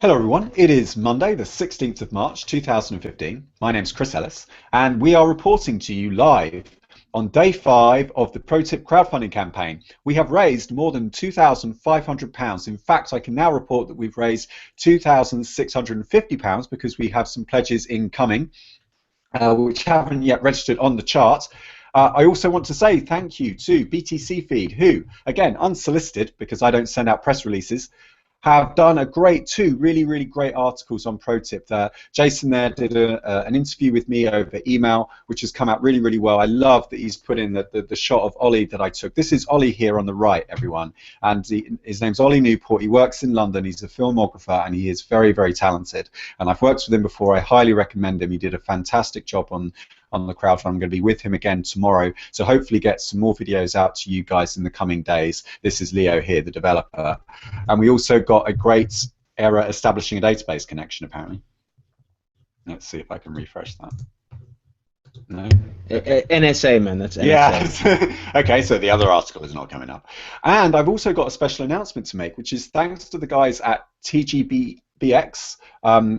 Hello everyone, it is Monday the 16th of March 2015. My name's Chris Ellis and we are reporting to you live on day 5 of the ProTip crowdfunding campaign. We have raised more than £2,500. In fact, I can now report that we've raised £2,650 because we have some pledges incoming which haven't yet registered on the chart. I also want to say thank you to BTCFeed who, again, unsolicited because I don't send out press releases, have done two really great articles on ProTip. Jason there did an interview with me over email, which has come out really well. I love that he's put in the shot of Ollie that I took. This is Ollie here on the right, everyone, and his name's Ollie Newport. He works in London. He's a filmographer, and he is very talented. And I've worked with him before. I highly recommend him. He did a fantastic job on the crowdfund. I'm going to be with him again tomorrow, so hopefully get some more videos out to you guys in the coming days. This is Leo here, the developer, and we also got a great error establishing a database connection apparently. Let's see if I can refresh that. No? Okay. NSA, man, that's NSA. Yeah. Okay, so the other article is not coming up. And I've also got a special announcement to make, which is thanks to the guys at TGBEX.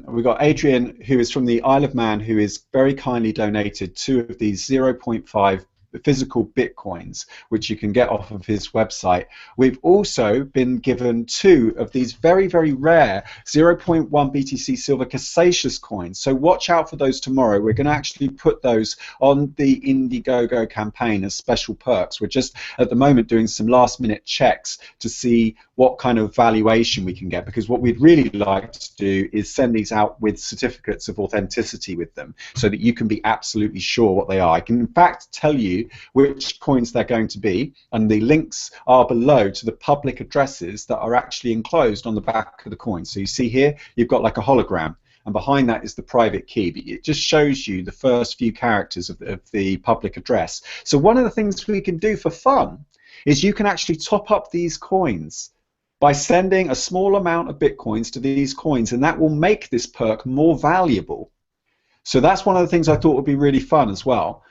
We've got Adrian, who is from the Isle of Man, who is very kindly donated 2 of these 0.5 physical bitcoins, which you can get off of his website. We've also been given 2 of these very rare 0.1 BTC silver Casascius coins, so watch out for those tomorrow. We're going to actually put those on the Indiegogo campaign as special perks. We're just at the moment doing some last minute checks to see what kind of valuation we can get, because what we'd really like to do is send these out with certificates of authenticity with them so that you can be absolutely sure what they are. I can in fact tell you which coins they're going to be, and the links are below to the public addresses that are actually enclosed on the back of the coin. So you see here you've got like a hologram, and behind that is the private key, but it just shows you the first few characters of the public address. So one of the things we can do for fun is you can actually top up these coins by sending a small amount of bitcoins to these coins, and that will make this perk more valuable. So that's one of the things I thought would be really fun as well.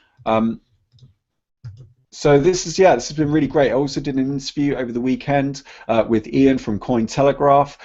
So this has been really great. I also did an interview over the weekend with Ian from Cointelegraph.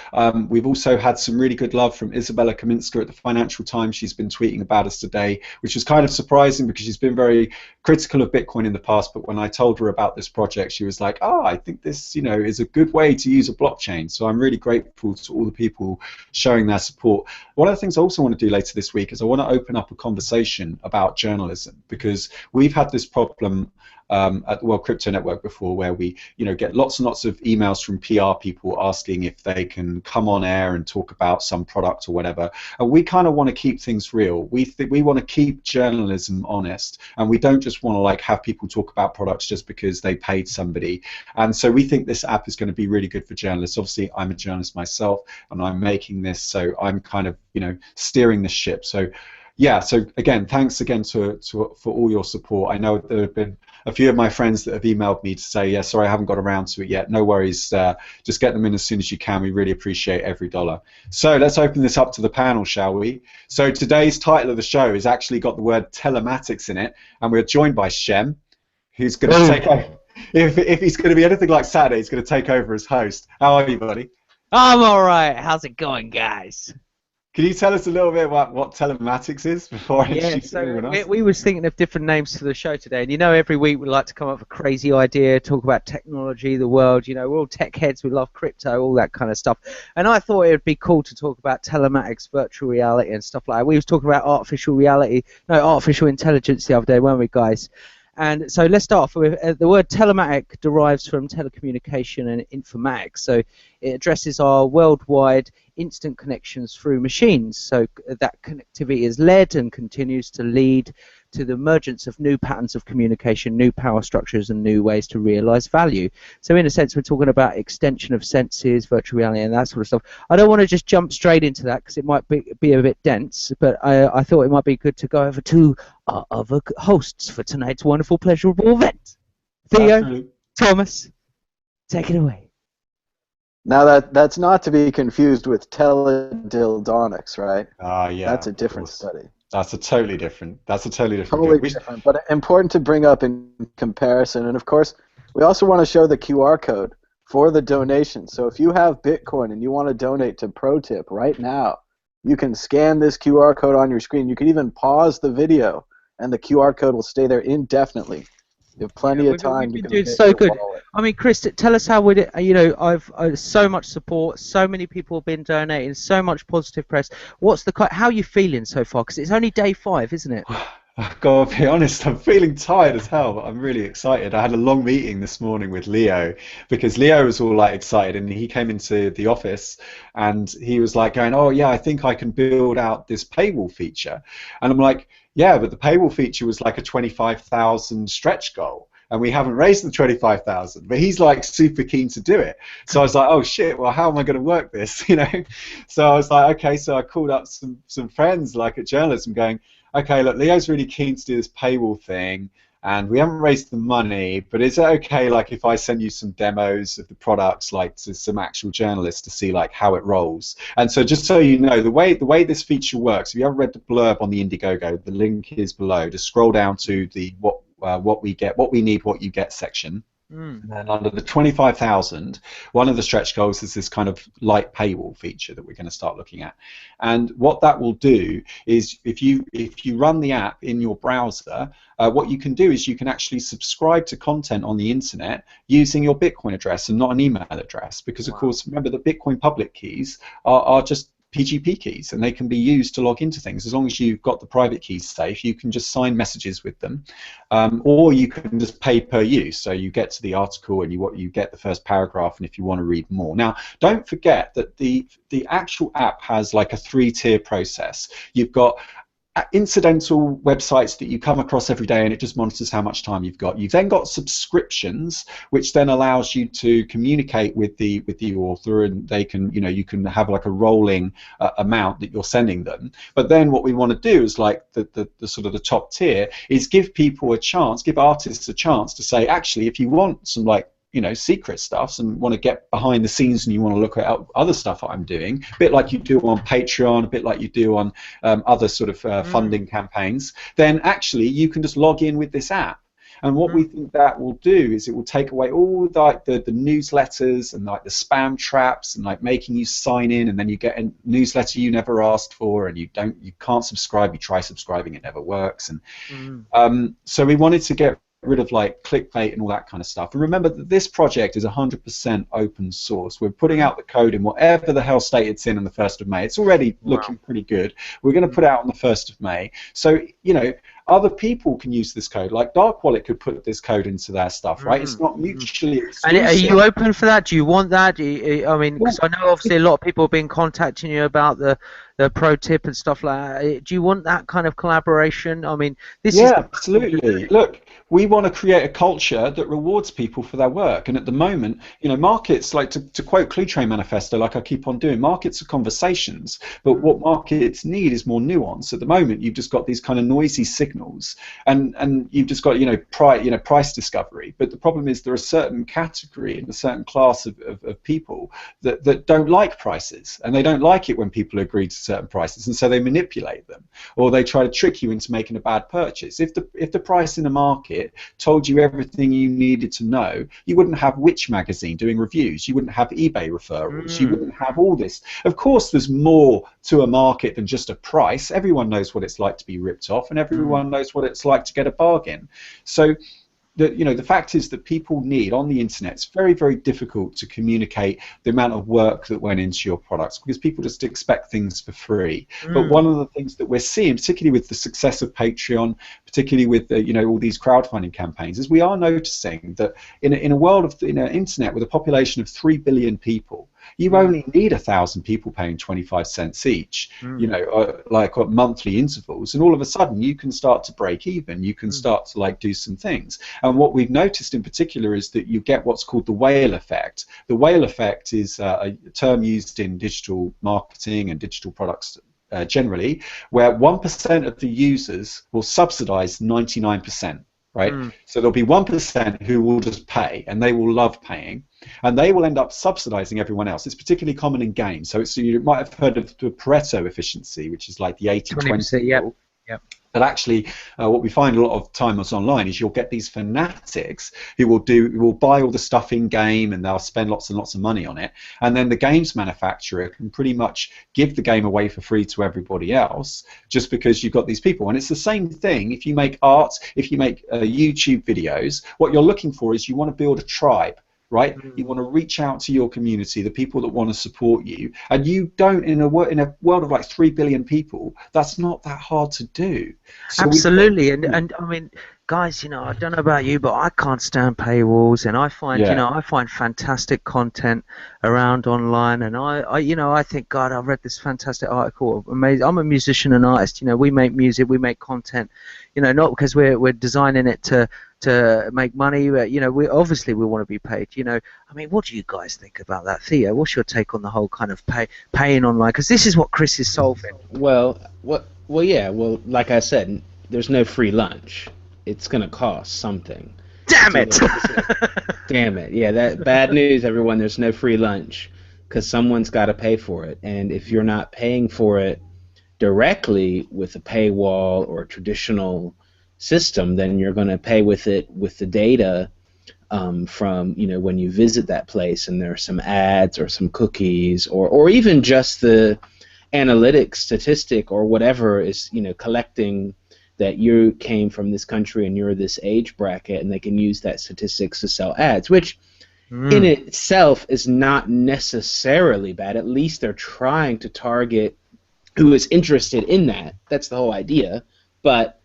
We've also had some really good love from Izabella Kaminska at the Financial Times. She's been tweeting about us today, which was kind of surprising because she's been very critical of Bitcoin in the past, but when I told her about this project, she was like, oh, I think this is a good way to use a blockchain. So I'm really grateful to all the people showing their support. One of the things I also want to do later this week is I want to open up a conversation about journalism, because we've had this problem at the World Crypto Network before, where we get lots and lots of emails from PR people asking if they can come on air and talk about some product or whatever, and we kind of want to keep things real. We want to keep journalism honest, and we don't just want to like have people talk about products just because they paid somebody. And so we think this app is going to be really good for journalists. Obviously I'm a journalist myself and I'm making this, so I'm kind of steering the ship. So yeah, so again, thanks again for all your support. I know there have been a few of my friends that have emailed me to say, yeah, sorry, I haven't got around to it yet. No worries, just get them in as soon as you can. We really appreciate every dollar. So let's open this up to the panel, shall we? So today's title of the show has actually got the word telematics in it, and we're joined by Shem, who's going to take over. If he's going to be anything like Saturday, he's going to take over as host. How are you, buddy? I'm all right. How's it going, guys? Can you tell us a little bit about what telematics is before I introduce everyone else? We was thinking of different names for the show today, and every week we like to come up with a crazy idea, talk about technology, the world. We're all tech heads, we love crypto, all that kind of stuff. And I thought it would be cool to talk about telematics, virtual reality, and stuff like that. We was talking about artificial intelligence the other day, weren't we, guys? And so let's start off with the word telematic derives from telecommunication and informatics. So it addresses our worldwide instant connections through machines. So that connectivity is led and continues to lead to the emergence of new patterns of communication, new power structures, and new ways to realize value. So in a sense, we're talking about extension of senses, virtual reality, and that sort of stuff. I don't want to just jump straight into that because it might be a bit dense, but I thought it might be good to go over to our other hosts for tonight's wonderful, pleasurable event. Theo, Thomas, take it away. Now that's not to be confused with teledildonics, right? Yeah. That's a different study. That's a totally different. Totally different, but important to bring up in comparison. And of course, we also want to show the QR code for the donation. So if you have Bitcoin and you want to donate to ProTip right now, you can scan this QR code on your screen. You can even pause the video, and the QR code will stay there indefinitely. You have plenty of time. We've been doing so good. I mean, Chris, tell us how we, you know, I've so much support, so many people have been donating, so much positive press. What's the how are you feeling so far? Because it's only day 5, isn't it? I've got to be honest, I'm feeling tired as hell, but I'm really excited. I had a long meeting this morning with Leo because Leo was all like excited, and he came into the office and he was like going, "Oh yeah, I think I can build out this paywall feature." And I'm like, "Yeah, but the paywall feature was like a 25,000 stretch goal, and we haven't raised the 25,000." But he's like super keen to do it. So I was like, "Oh shit, well how am I going to work this?" You know? So I was like, "Okay," so I called up some friends like at journalism going, "Okay, look, Leo's really keen to do this paywall thing, and we haven't raised the money, but is it okay, like, if I send you some demos of the products, like, to some actual journalists to see, like, how it rolls?" And so, just so you know, the way this feature works, if you haven't read the blurb on the Indiegogo, the link is below. Just scroll down to the what we get, what we need, what you get section. And then under the 25,000, one of the stretch goals is this kind of light paywall feature that we're going to start looking at. And what that will do is, if you run the app in your browser, what you can do is you can actually subscribe to content on the internet using your Bitcoin address and not an email address, because of course, remember, the Bitcoin public keys are just PGP keys, and they can be used to log into things. As long as you've got the private keys safe, you can just sign messages with them, or you can just pay per use. So you get to the article and you get the first paragraph, and if you want to read more. Now, don't forget that the actual app has like a 3-tier process. You've got incidental websites that you come across every day, and it just monitors how much time you've got. You've then got subscriptions, which then allows you to communicate with the author, and they can, you know, you can have like a rolling amount that you're sending them. But then what we want to do is, like, the sort of the top tier is give people a chance, give artists a chance to say, actually, if you want some, like, you know, secret stuff and want to get behind the scenes and you want to look at other stuff that I'm doing, a bit like you do on Patreon, a bit like you do on other sort of funding campaigns, then actually you can just log in with this app. And what we think that will do is it will take away all the newsletters and like the spam traps and like making you sign in, and then you get a newsletter you never asked for, and you can't subscribe. You try subscribing, it never works. And so we wanted to get rid of like clickbait and all that kind of stuff. And remember that this project is 100% open source. We're putting out the code in whatever the hell state it's in on the 1st of May. It's already looking pretty good. We're going to put it out on the 1st of May. So, you know, other people can use this code. Like Dark Wallet could put this code into their stuff, right? It's not mutually exclusive. And are you open for that? Do you want that? I mean, because I know obviously a lot of people have been contacting you about the ProTip and stuff like that. Do you want that kind of collaboration? I mean, this is absolutely. Look, we want to create a culture that rewards people for their work. And at the moment, you know, markets, like to quote Clue Train Manifesto, like I keep on doing, markets are conversations, but what markets need is more nuance. At the moment, you've just got these kind of noisy signals, and you've just got, you know, price discovery. But the problem is there are a certain category and a certain class of people that don't like prices, and they don't like it when people agree to certain prices, and so they manipulate them, or they try to trick you into making a bad purchase. If the price in the market told you everything you needed to know, you wouldn't have Which magazine doing reviews, you wouldn't have eBay referrals, you wouldn't have all this. Of course, there's more to a market than just a price. Everyone knows what it's like to be ripped off, and everyone knows what it's like to get a bargain. So the fact is that people need, on the internet, it's very, very difficult to communicate the amount of work that went into your products, because people just expect things for free. But one of the things that we're seeing, particularly with the success of Patreon, particularly with all these crowdfunding campaigns, is we are noticing that in a world of internet with a population of 3 billion people, you only need 1,000 people paying 25 cents each, like at monthly intervals, and all of a sudden you can start to break even. You can start to like do some things. And what we've noticed in particular is that you get what's called the whale effect. The whale effect is a term used in digital marketing and digital products generally, where 1% of the users will subsidize 99%. Right? So there'll be 1% who will just pay, and they will love paying, and they will end up subsidizing everyone else. It's particularly common in games. So you might have heard of the Pareto efficiency, which is like the 80-20 rule. But actually, what we find a lot of times online is you'll get these fanatics who will buy all the stuff in game and they'll spend lots and lots of money on it, and then the games manufacturer can pretty much give the game away for free to everybody else just because you've got these people. And it's the same thing if you make art, if you make YouTube videos. What you're looking for is you want to build a tribe. Right, you want to reach out to your community, the people that want to support you, and you don't in a world of like 3 billion people. That's not that hard to do. So absolutely, and I mean, guys, you know, I don't know about you, but I can't stand paywalls, and I find, you know, I find fantastic content around online, and I think, God, I read this fantastic article. Amazing. I'm a musician and artist. You know, we make music, we make content. You know, not because we're designing it to make money, but you know, we want to be paid. You know, I mean, what do you guys think about that, Theo? What's your take on the whole kind of paying online? Because this is what Chris is solving. Well, yeah. Well, like I said, there's no free lunch. It's gonna cost something. Damn it! Damn it! Yeah, that bad news, everyone. There's no free lunch because someone's got to pay for it, and if you're not paying for it directly with a paywall or a traditional system, then you're going to pay with it with the data from, you know, when you visit that place and there are some ads or some cookies or even just the analytics statistic or whatever is, you know, collecting that you came from this country and you're this age bracket, and they can use that statistics to sell ads, which in itself is not necessarily bad. At least they're trying to target who is interested in that. That's the whole idea. But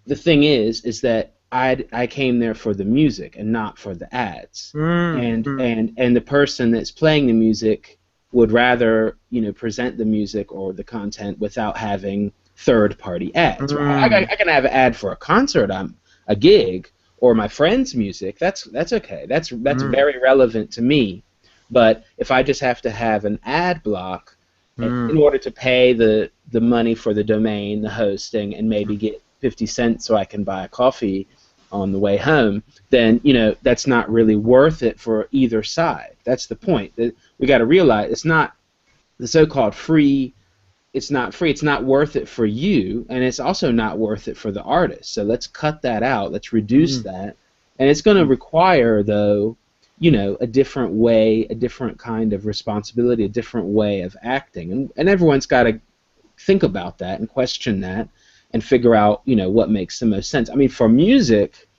the thing is that I came there for the music and not for the ads. And the person that's playing the music would rather, you know, present the music or the content without having third-party ads. Right? I can have an ad for a concert, a gig, or my friend's music. That's okay. That's very relevant to me. But if I just have to have an ad block in order to pay the money for the domain, the hosting, and maybe get 50 cents so I can buy a coffee on the way home, then, you know, that's not really worth it for either side. That's the point. That we got to realize it's not the so-called free. It's not free. It's not worth it for you, and it's also not worth it for the artist. So let's cut that out. Let's reduce that, and it's going to require, though, you know, a different way, a different kind of responsibility, a different way of acting, and everyone's got to think about that and question that and figure out, you know, what makes the most sense. I mean, for music,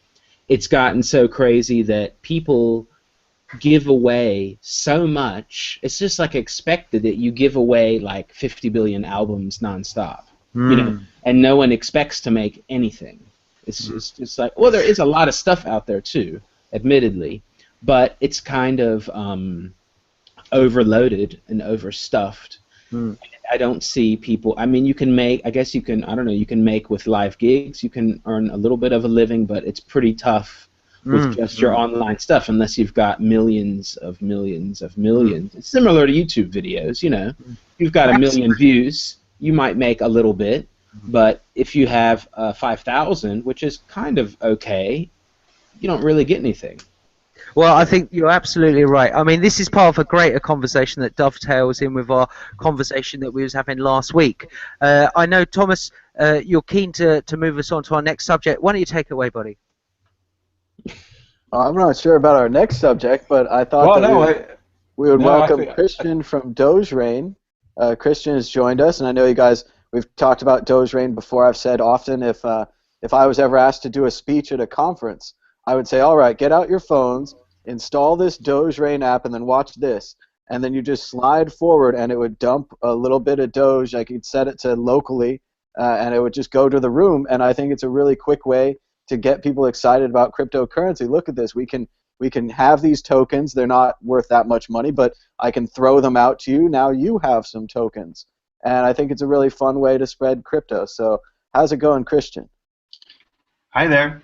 it's gotten so crazy that people give away so much. It's just like expected that you give away like 50 billion albums nonstop, you know, and no one expects to make anything. It's just like, well, there is a lot of stuff out there too, admittedly, but it's kind of overloaded and overstuffed. I don't see people. I mean, you can make. I guess you can. I don't know. You can make with live gigs. You can earn a little bit of a living, but it's pretty tough with just your online stuff unless you've got millions of millions of millions. It's similar to YouTube videos. You know, if you've got a million views, you might make a little bit, but if you have 5,000, which is kind of okay, you don't really get anything. Well, I think you're absolutely right. I mean, this is part of a greater conversation that dovetails in with our conversation that we was having last week. I know, Thomas, you're keen to move us on to our next subject. Why don't you take it away, buddy? I'm not sure about our next subject, but I thought we would welcome Christian from DogeRain. Christian has joined us, and I know you guys, we've talked about DogeRain before. I've said often if I was ever asked to do a speech at a conference, I would say, all right, get out your phones, install this DogeRain app, and then watch this. And then you just slide forward, and it would dump a little bit of Doge. Like you'd set it to locally, and it would just go to the room. And I think it's a really quick way to get people excited about cryptocurrency. Look at this. We can have these tokens. They're not worth that much money, but I can throw them out to you. Now you have some tokens. And I think it's a really fun way to spread crypto. So how's it going, Christian? Hi there.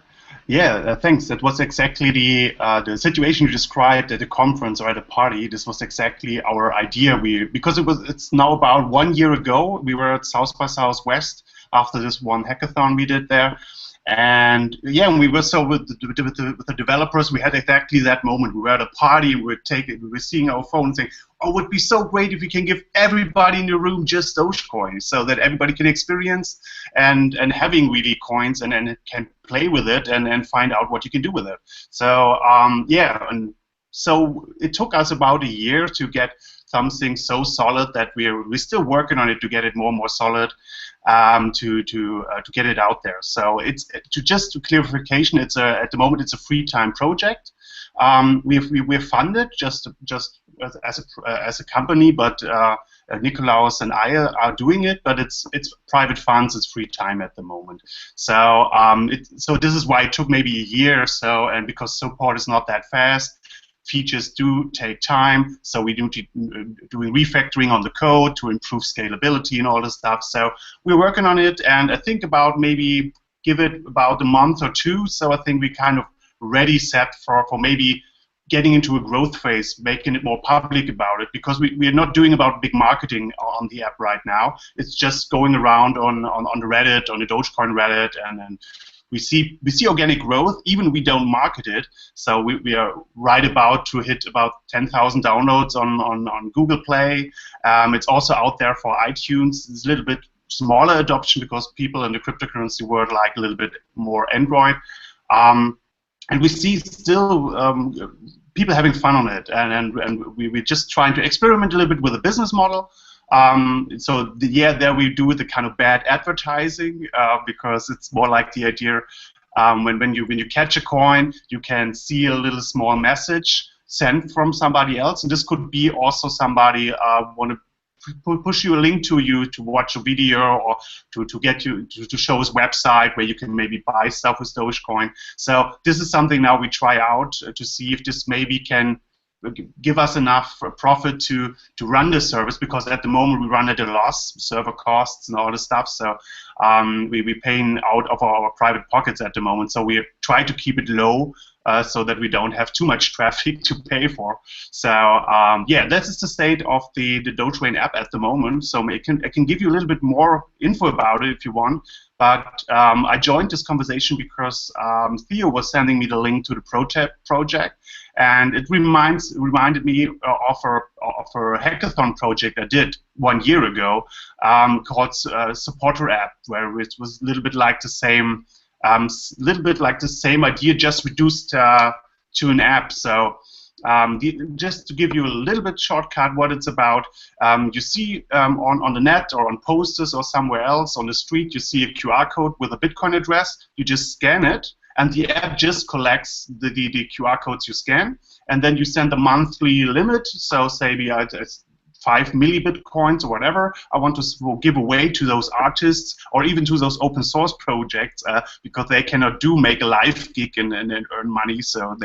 Yeah, thanks. That was exactly the situation you described at a conference or at a party. This was exactly our idea. Because it's now about 1 year ago. We were at South by Southwest after this one hackathon we did there. And yeah, and we were with the developers. We had exactly that moment. We were at a party. We were seeing our phone, saying, oh, it would be so great if we can give everybody in the room just Dogecoin, so that everybody can experience and having really coins and can play with it and find out what you can do with it. So yeah, and so it took us about a year to get something so solid that we're still working on it to get it more and more solid, to get it out there. So it's just to clarification, it's at the moment it's a free time project. We're funded just as a company, but Nikolaus and I are doing it, but it's private funds, it's free time at the moment. So so this is why it took maybe a year or so, and because support is not that fast. Features do take time, so we do doing refactoring on the code to improve scalability and all this stuff. So we're working on it, and I think about maybe give it about a month or two. So I think we kind of ready set for maybe getting into a growth phase, making it more public about it, because we are not doing about big marketing on the app right now. It's just going around on the Reddit, on the Dogecoin Reddit, and we see organic growth, even we don't market it. So we are right about to hit about 10,000 downloads on Google Play. It's also out there for iTunes. It's a little bit smaller adoption because people in the cryptocurrency world like a little bit more Android. And we see still people having fun on it, and we're just trying to experiment a little bit with a business model. So there we do the kind of bad advertising, because it's more like the idea when you catch a coin, you can see a little small message sent from somebody else, and this could be also somebody want to push you a link to you to watch a video, or to get you to show his website where you can maybe buy stuff with Dogecoin. So this is something now we try out to see if this maybe can give us enough profit to run the service, because at the moment we run at a loss, server costs and all this stuff. So we're paying out of our private pockets at the moment. So we try to keep it low, so that we don't have too much traffic to pay for. So yeah, that is the state of the Dogecoin app at the moment. So I can give you a little bit more info about it if you want. But I joined this conversation because Theo was sending me the link to the ProTip project, and it reminded me of a hackathon project I did 1 year ago, called Supporter App, where it was a little bit like the same. Idea, just reduced to an app. So just to give you a little bit shortcut what it's about, you see on the net or on posters or somewhere else on the street, you see a QR code with a Bitcoin address. You just scan it, and the app just collects the QR codes you scan, and then you send a monthly limit. So say it's 5 millibitcoins or whatever I want to give away to those artists, or even to those open source projects, because they cannot make a live gig and earn money, so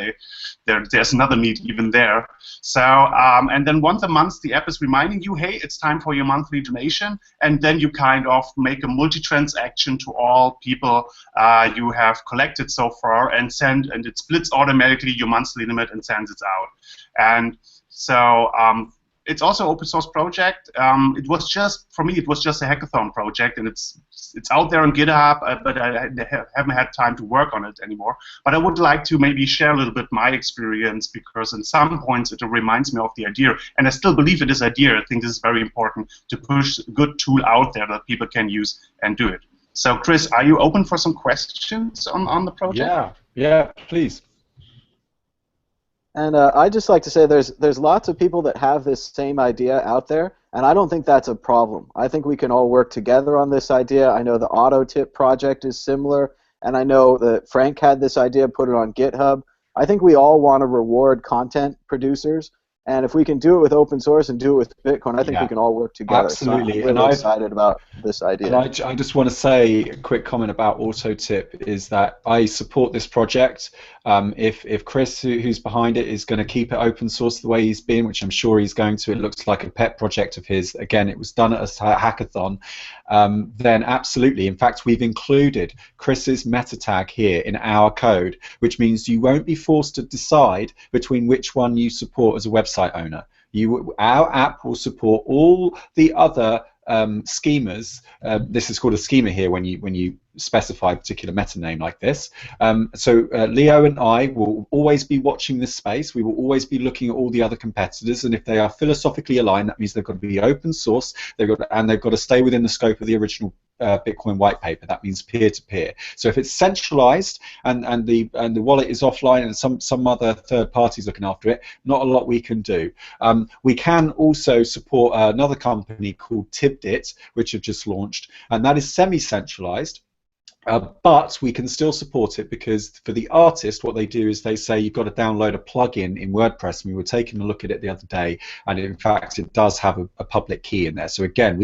there's another need even there. So and then once a month the app is reminding you, hey, it's time for your monthly donation, and then you kind of make a multi-transaction to all people you have collected so far, and it splits automatically your monthly limit and sends it out. And so it's also an open source project. It was just, for me, it was just a hackathon project, and it's out there on GitHub, but I haven't had time to work on it anymore. But I would like to maybe share a little bit my experience, because in some points it reminds me of the idea, and I still believe in this idea. I think this is very important to push a good tool out there that people can use and do it. So, Chris, are you open for some questions on the project? Yeah, please. And I'd just like to say there's lots of people that have this same idea out there, and I don't think that's a problem. I think we can all work together on this idea. I know the AutoTip project is similar, and I know that Frank had this idea, put it on GitHub. I think we all want to reward content producers, and if we can do it with open source and do it with Bitcoin, I think we can all work together. Absolutely. So I'm really excited about this idea. And I just want to say a quick comment about AutoTip is that I support this project. If Chris, who's behind it, is going to keep it open source the way he's been, which I'm sure he's going to, it looks like a pet project of his. Again, it was done at a hackathon. Then absolutely. In fact, we've included Chris's meta tag here in our code, which means you won't be forced to decide between which one you support as a website owner. Our app will support all the other schemas. This is called a schema here when you specify a particular meta name like this. So Leo and I will always be watching this space. We will always be looking at all the other competitors, and if they are philosophically aligned, that means they've got to be open source. They've got to stay within the scope of the original Bitcoin white paper. That means peer-to-peer. So if it's centralized and the wallet is offline and some other third parties looking after it, not a lot we can do. We can also support another company called TGBEX, which have just launched, and that is semi-centralized. But we can still support it because for the artist, what they do is they say you've got to download a plugin in WordPress. And we were taking a look at it the other day, and in fact, it does have a public key in there. So again,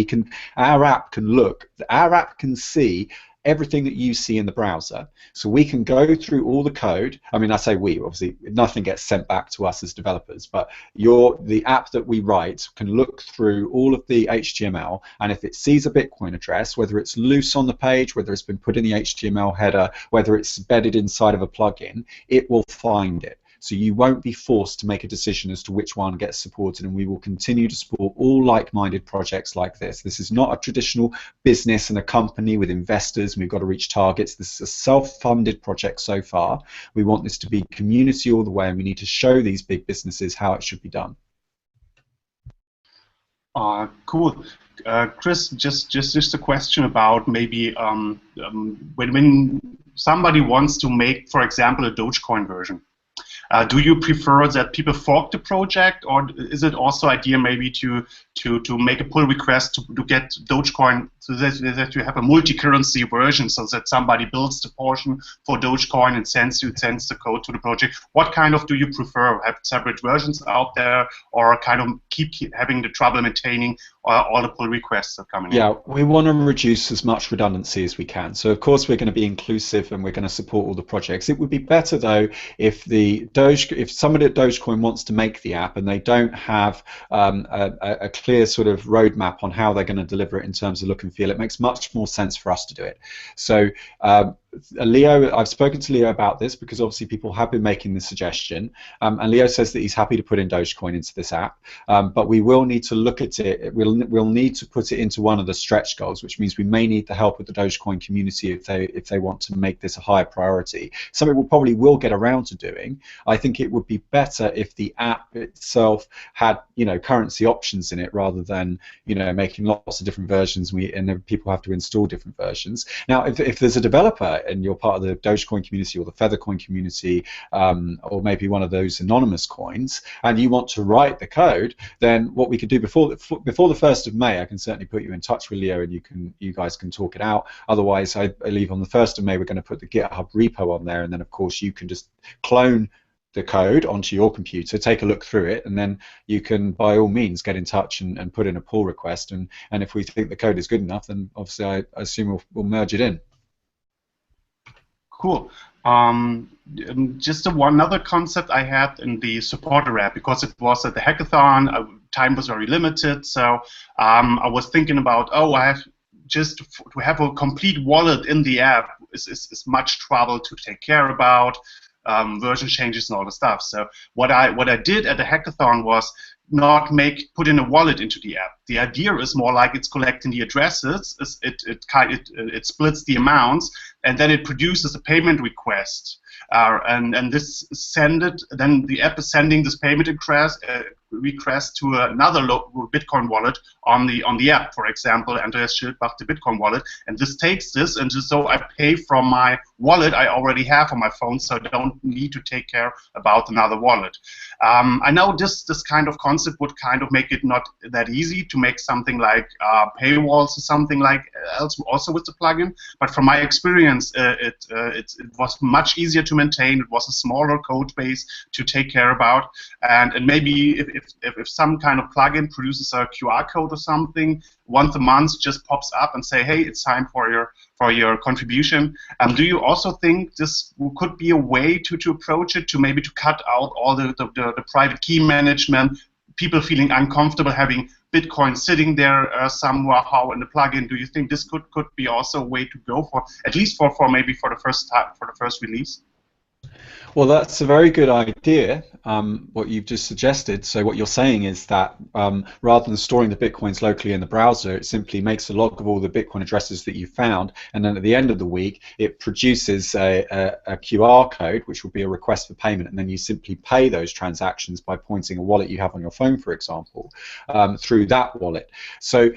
our app can see everything that you see in the browser. So we can go through all the code. I mean, I say we, obviously nothing gets sent back to us as developers, but the app that we write can look through all of the HTML, and if it sees a Bitcoin address, whether it's loose on the page, whether it's been put in the HTML header, whether it's embedded inside of a plugin, it will find it. So you won't be forced to make a decision as to which one gets supported, and we will continue to support all like-minded projects like this. This is not a traditional business and a company with investors and we've got to reach targets. This is a self-funded project so far. We want this to be community all the way, and we need to show these big businesses how it should be done. Cool. Chris, just a question about maybe when somebody wants to make, for example, a Dogecoin version. Do you prefer that people fork the project, or is it also idea maybe to make a pull request to get Dogecoin so that you have a multi-currency version, so that somebody builds the portion for Dogecoin and sends the code to the project? What kind of do you prefer? Have separate versions out there, or kind of keep having the trouble maintaining all the pull requests that come in? Yeah, we want to reduce as much redundancy as we can. So of course we're going to be inclusive and we're going to support all the projects. It would be better though if somebody at Dogecoin wants to make the app and they don't have a clear sort of roadmap on how they're going to deliver it in terms of look and feel. It makes much more sense for us to do it. So Leo, I've spoken to Leo about this because obviously people have been making the suggestion, and Leo says that he's happy to put in Dogecoin into this app, but we will need to look at it. We'll need to put it into one of the stretch goals, which means we may need the help of the Dogecoin community if they want to make this a higher priority. Something we probably will get around to doing. I think it would be better if the app itself had currency options in it rather than making lots of different versions and then people have to install different versions. Now, if there's a developer and you're part of the Dogecoin community or the Feathercoin community, or maybe one of those anonymous coins, and you want to write the code, then what we could do before the 1st of May, I can certainly put you in touch with Leo and you guys can talk it out. Otherwise, I believe on the 1st of May we're going to put the GitHub repo on there, and then of course you can just clone the code onto your computer, take a look through it, and then you can by all means get in touch and put in a pull request, and if we think the code is good enough, then obviously I assume we'll merge it in. Cool. Just one other concept I had in the supporter app, because it was at the hackathon, time was very limited, so I was thinking about, I have just to have a complete wallet in the app is much trouble to take care about, version changes and all the stuff. So what I did at the hackathon was not put in a wallet into the app. The idea is more like it's collecting the addresses, it splits the amounts, and then it produces a payment request. And this then the app is sending this payment request to another Bitcoin wallet on the app, for example, Andreas Schildbach, the Bitcoin wallet, and this takes this, and so I pay from my wallet I already have on my phone, so I don't need to take care about another wallet. I know this kind of concept would kind of make it not that easy to make something like paywalls or something like else also with the plugin, but from my experience, it was much easier to maintain. It was a smaller code base to take care about, and maybe if some kind of plugin produces a QR code or something once a month, just pops up and say, hey, it's time for your contribution. Do you also think this could be a way to approach it, to maybe to cut out all the private key management, people feeling uncomfortable having Bitcoin sitting there somehow in the plugin? Do you think this could be also a way to go for, at least for maybe for the first release? Well, that's a very good idea, what you've just suggested. So what you're saying is that rather than storing the Bitcoins locally in the browser, it simply makes a log of all the Bitcoin addresses that you found, and then at the end of the week, it produces a QR code, which will be a request for payment, and then you simply pay those transactions by pointing a wallet you have on your phone, for example, through that wallet. So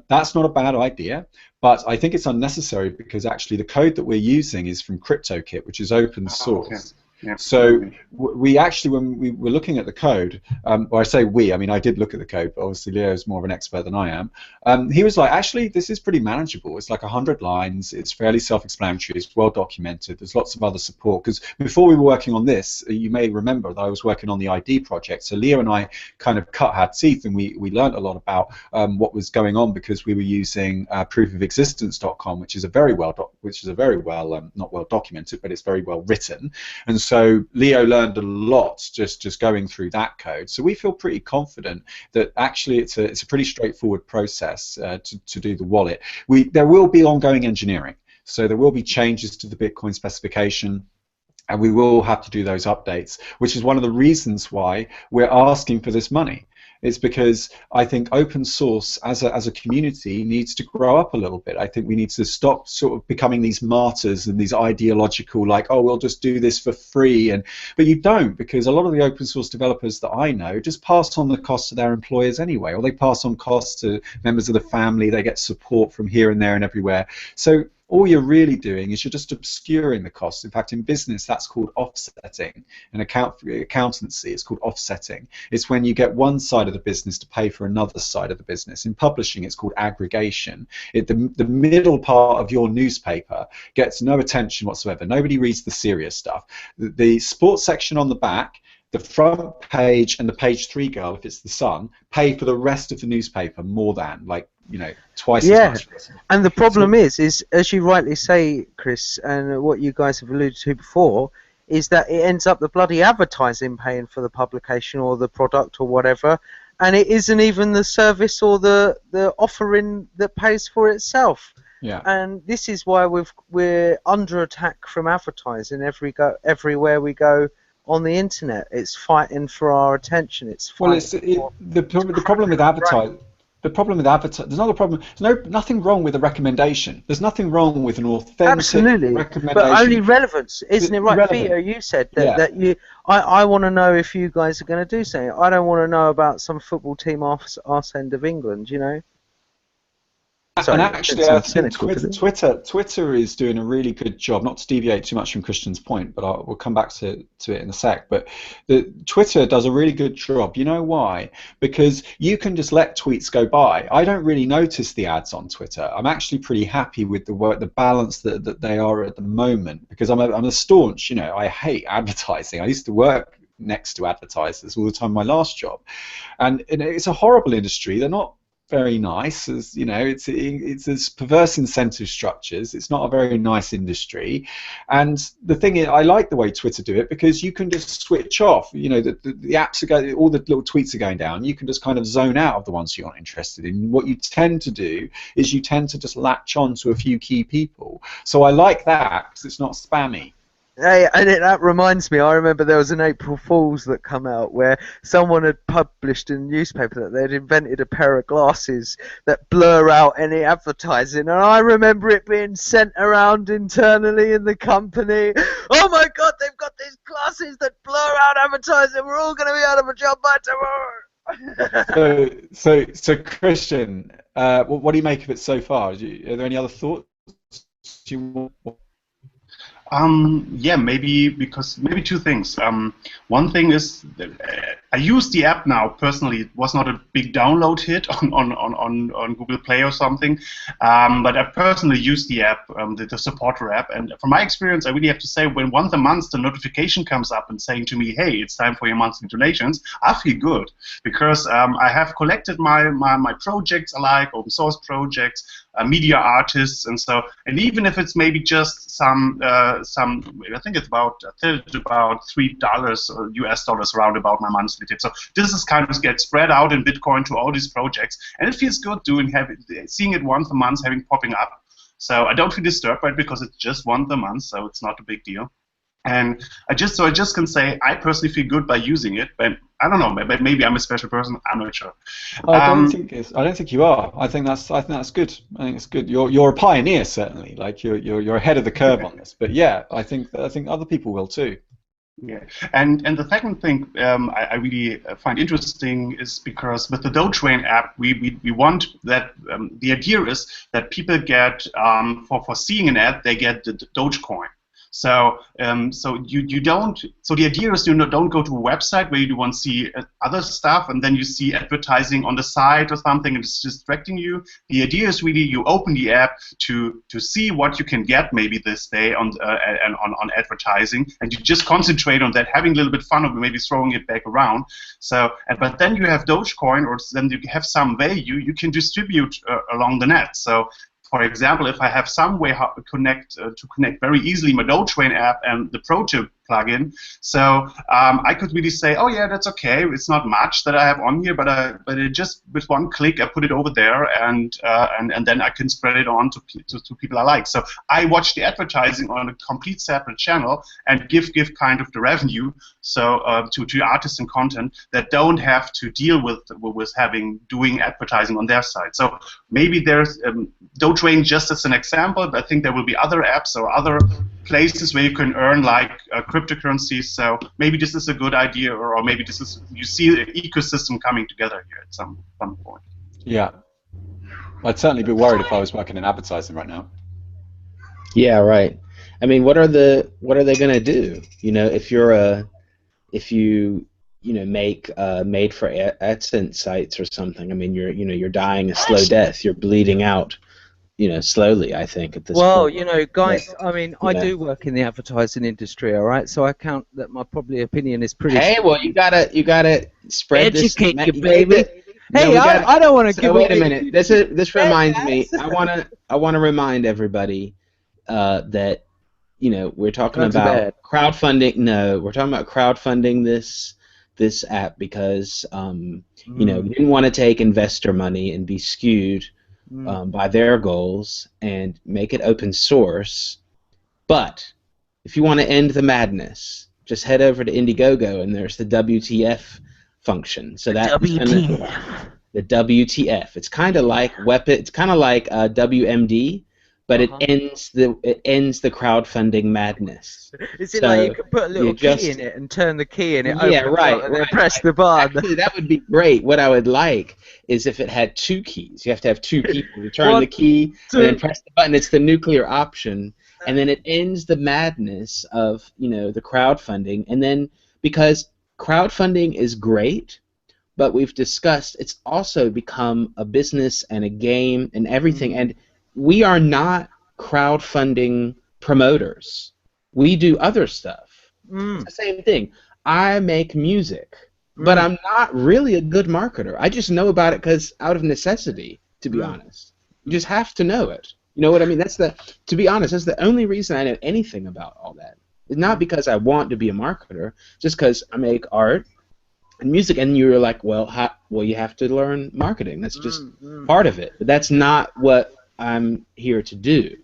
that's not a bad idea. But I think it's unnecessary because actually the code that we're using is from CryptoKit, which is open source. Okay. Yeah. So we actually, when we were looking at the code, or I say we, I mean I did look at the code, but obviously Leo is more of an expert than I am. He was like, actually, this is pretty manageable. It's like 100 lines. It's fairly self-explanatory. It's well documented. There's lots of other support. Because before we were working on this, you may remember that I was working on the ID project. So Leo and I kind of cut our teeth, and we learned a lot about what was going on because we were using proofofexistence.com, which is a very well not well documented, but it's very well written. And so Leo learned a lot just going through that code. So we feel pretty confident that actually it's a pretty straightforward process to do the wallet. There will be ongoing engineering, so there will be changes to the Bitcoin specification, and we will have to do those updates, which is one of the reasons why we're asking for this money. It's because I think open source as a community needs to grow up a little bit. I think we need to stop sort of becoming these martyrs and these ideological, like, oh, we'll just do this for free. But you don't, because a lot of the open source developers that I know just pass on the costs to their employers anyway, or they pass on costs to members of the family. They get support from here and there and everywhere. So all you're really doing is you're just obscuring the costs. In fact, in business, that's called offsetting. In accountancy, it's called offsetting. It's when you get one side of the business to pay for another side of the business. In publishing, it's called aggregation. The middle part of your newspaper gets no attention whatsoever. Nobody reads the serious stuff. The sports section on the back, the front page, and the page 3 girl, if it's the Sun, pay for the rest of the newspaper more than, like, you know, twice as much. And the problem is as you rightly say, Chris, and what you guys have alluded to before, is that it ends up the bloody advertising paying for the publication or the product or whatever, and it isn't even the service or the offering that pays for itself. Yeah. And this is why we're under attack from advertising everywhere we go on the internet. It's fighting for our attention. The problem with advertising. The problem with advertising, there's not a problem. There's nothing wrong with a recommendation. There's nothing wrong with an authentic recommendation. But only relevance, isn't it right, relevant. Theo? You said that I want to know if you guys are going to do something. I don't want to know about some football team arse end of England, you know. Sorry, and actually, I think Twitter is doing a really good job. Not to deviate too much from Christian's point, but we'll come back to it in a sec. But Twitter does a really good job. You know why? Because you can just let tweets go by. I don't really notice the ads on Twitter. I'm actually pretty happy with the balance that they are at the moment. Because I'm a staunch. You know, I hate advertising. I used to work next to advertisers all the time in my last job, and it's a horrible industry. They're not very nice, as you know, it's this perverse incentive structures. It's not a very nice industry, and the thing is, I like the way Twitter do it because you can just switch off. You know, the apps are going, all the little tweets are going down. You can just kind of zone out of the ones you're not interested in. What you tend to do is you tend to just latch on to a few key people. So I like that because it's not spammy. Hey, and that reminds me, I remember there was an April Fool's that come out where someone had published in the newspaper that they'd invented a pair of glasses that blur out any advertising, and I remember it being sent around internally in the company. Oh my God, they've got these glasses that blur out advertising, we're all going to be out of a job by tomorrow. So Christian, what do you make of it so far? Are there any other thoughts? Yeah, maybe two things. One thing is that, I use the app now personally. It was not a big download hit on Google Play or something, but I personally use the app, the supporter app, and from my experience, I really have to say, when once a month the notification comes up and saying to me, "Hey, it's time for your monthly donations," I feel good because I have collected my projects alike, open source projects, media artists, and even if it's maybe just some I think it's about $3 US dollars around about my monthly tip. So this is kind of get spread out in Bitcoin to all these projects, and it feels good seeing it once a month, popping up. So I don't feel disturbed by it because it's just once a month, so it's not a big deal. And I just can say I personally feel good by using it, but I don't know. Maybe I'm a special person. I'm not sure. I don't think you are. I think that's good. I think it's good. You're a pioneer, certainly. Like you're ahead of the curve on this. But yeah, I think other people will too. Yeah, and the second thing I really find interesting is because with the Dogecoin app, we want that the idea is that people get for seeing an ad, they get the Dogecoin. So you don't. So the idea is you don't go to a website where you want to see other stuff, and then you see advertising on the side or something, and it's distracting you. The idea is really you open the app to see what you can get maybe this day on advertising, and you just concentrate on that, having a little bit fun, or maybe throwing it back around. So, but then you have Dogecoin, or then you have some value you can distribute along the net. So, for example, if I have some way to connect very easily my Dogecoin app and the ProTip plugin, so I could really say, oh yeah, that's okay. It's not much that I have on here, but it just with one click I put it over there, and then I can spread it on to people I like. So I watch the advertising on a complete separate channel and give kind of the revenue to artists and content that don't have to deal with doing advertising on their side. So maybe there's Dogecoin just as an example, but I think there will be other apps or other places where you can earn like cryptocurrencies. So maybe this is a good idea, or maybe this is, you see the ecosystem coming together here at some point. Yeah, I'd certainly be worried if I was working in advertising right now. Yeah, right. I mean, what are they going to do? You know, if you make made for AdSense sites or something. I mean, you're dying a slow death. You're bleeding out. Slowly, I think, at this point. Well, guys, I mean, I do work in the advertising industry, all right? So I count that my probably opinion is pretty... Hey, well, you gotta spread this... Educate you, baby! Hey, I don't want to give... Wait a minute. This reminds me. I want to remind everybody that, we're talking about crowdfunding. No, we're talking about crowdfunding this app because, we didn't want to take investor money and be skewed by their goals and make it open source. But if you want to end the madness, just head over to Indiegogo and there's the WTF function. So that's the WTF. It's kind of like It's kind of like WMD, but it ends the crowdfunding madness. Is it like you can put a little key in it and turn the key and it opens up and then press the button? Actually, that would be great. What I would like is if it had two keys. You have to have two people. You turn the key and then press the button. It's the nuclear option, and then it ends the madness of the crowdfunding. And then because crowdfunding is great, but we've discussed it's also become a business and a game and everything. And we are not crowdfunding promoters. We do other stuff. It's the same thing. I make music, but I'm not really a good marketer. I just know about it because out of necessity, to be honest. You just have to know it. You know what I mean? To be honest, that's the only reason I know anything about all that. It's not because I want to be a marketer, just because I make art and music, and you're like, well, you have to learn marketing. That's just part of it. But that's not what I'm here to do.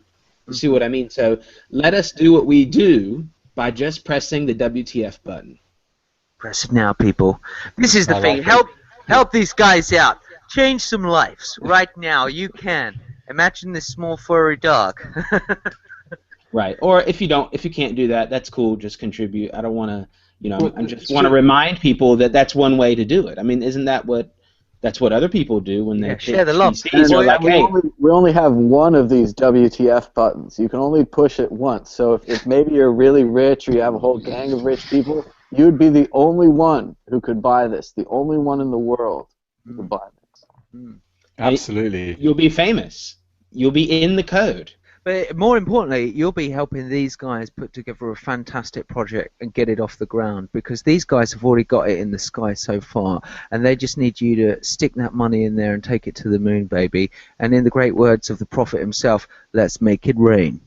You see what I mean? So let us do what we do by just pressing the WTF button. Press it now, people. This is the thing. Help these guys out. Change some lives right now. You can. Imagine this small furry dog. Right. Or if you can't do that, that's cool. Just contribute. I don't want to. I just want to remind people that that's one way to do it. I mean, isn't that what? That's what other people do when they share the love. Like, we only have one of these WTF buttons. You can only push it once. So if maybe you're really rich or you have a whole gang of rich people, you'd be the only one who could buy this. The only one in the world who could buy this. Absolutely. You'll be famous. You'll be in the code. But more importantly, you'll be helping these guys put together a fantastic project and get it off the ground, because these guys have already got it in the sky so far, and they just need you to stick that money in there and take it to the moon, baby. And in the great words of the prophet himself, let's make it rain.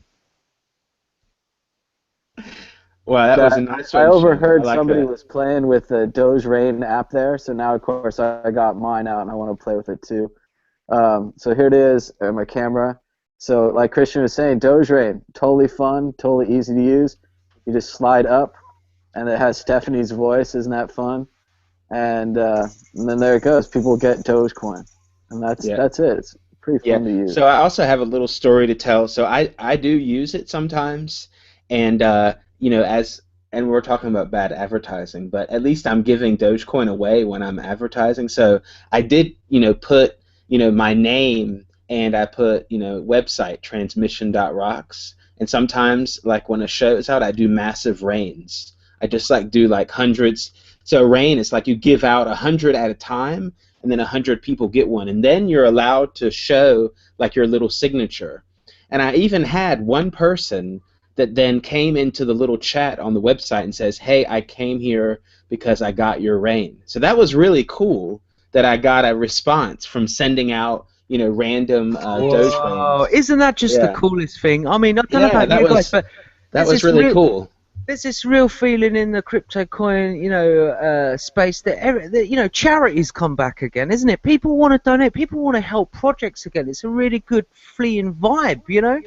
Well, that was a nice one. I overheard somebody was playing with the Doge Rain app there, so now, of course, I got mine out and I want to play with it too. So here it is on my camera. So like Christian was saying, Doge Rain, totally fun, totally easy to use. You just slide up, and it has Stephanie's voice. Isn't that fun? And then there it goes. People get Dogecoin, and that's it. It's pretty fun to use. So I also have a little story to tell. So I do use it sometimes, and you know, and we're talking about bad advertising, but at least I'm giving Dogecoin away when I'm advertising. So I did, you know, put, you know, my name, and I put, you know, website transmission.rocks. And sometimes, like when a show is out, I do massive rains. I just like do like hundreds. So a rain is like you give out 100 at a time, and then 100 people get one, and then you're allowed to show like your little signature. And I even had one person that then came into the little chat on the website and says, "Hey, I came here because I got your rain." So that was really cool that I got a response from sending out, you know, random Doge rains. Isn't that just the coolest thing? I mean, I don't know about you guys, but that was really cool. There's this real feeling in the crypto coin, you know, space that you know, charities come back again, isn't it? People want to donate. People want to help projects again. It's a really good fleeing vibe, you know.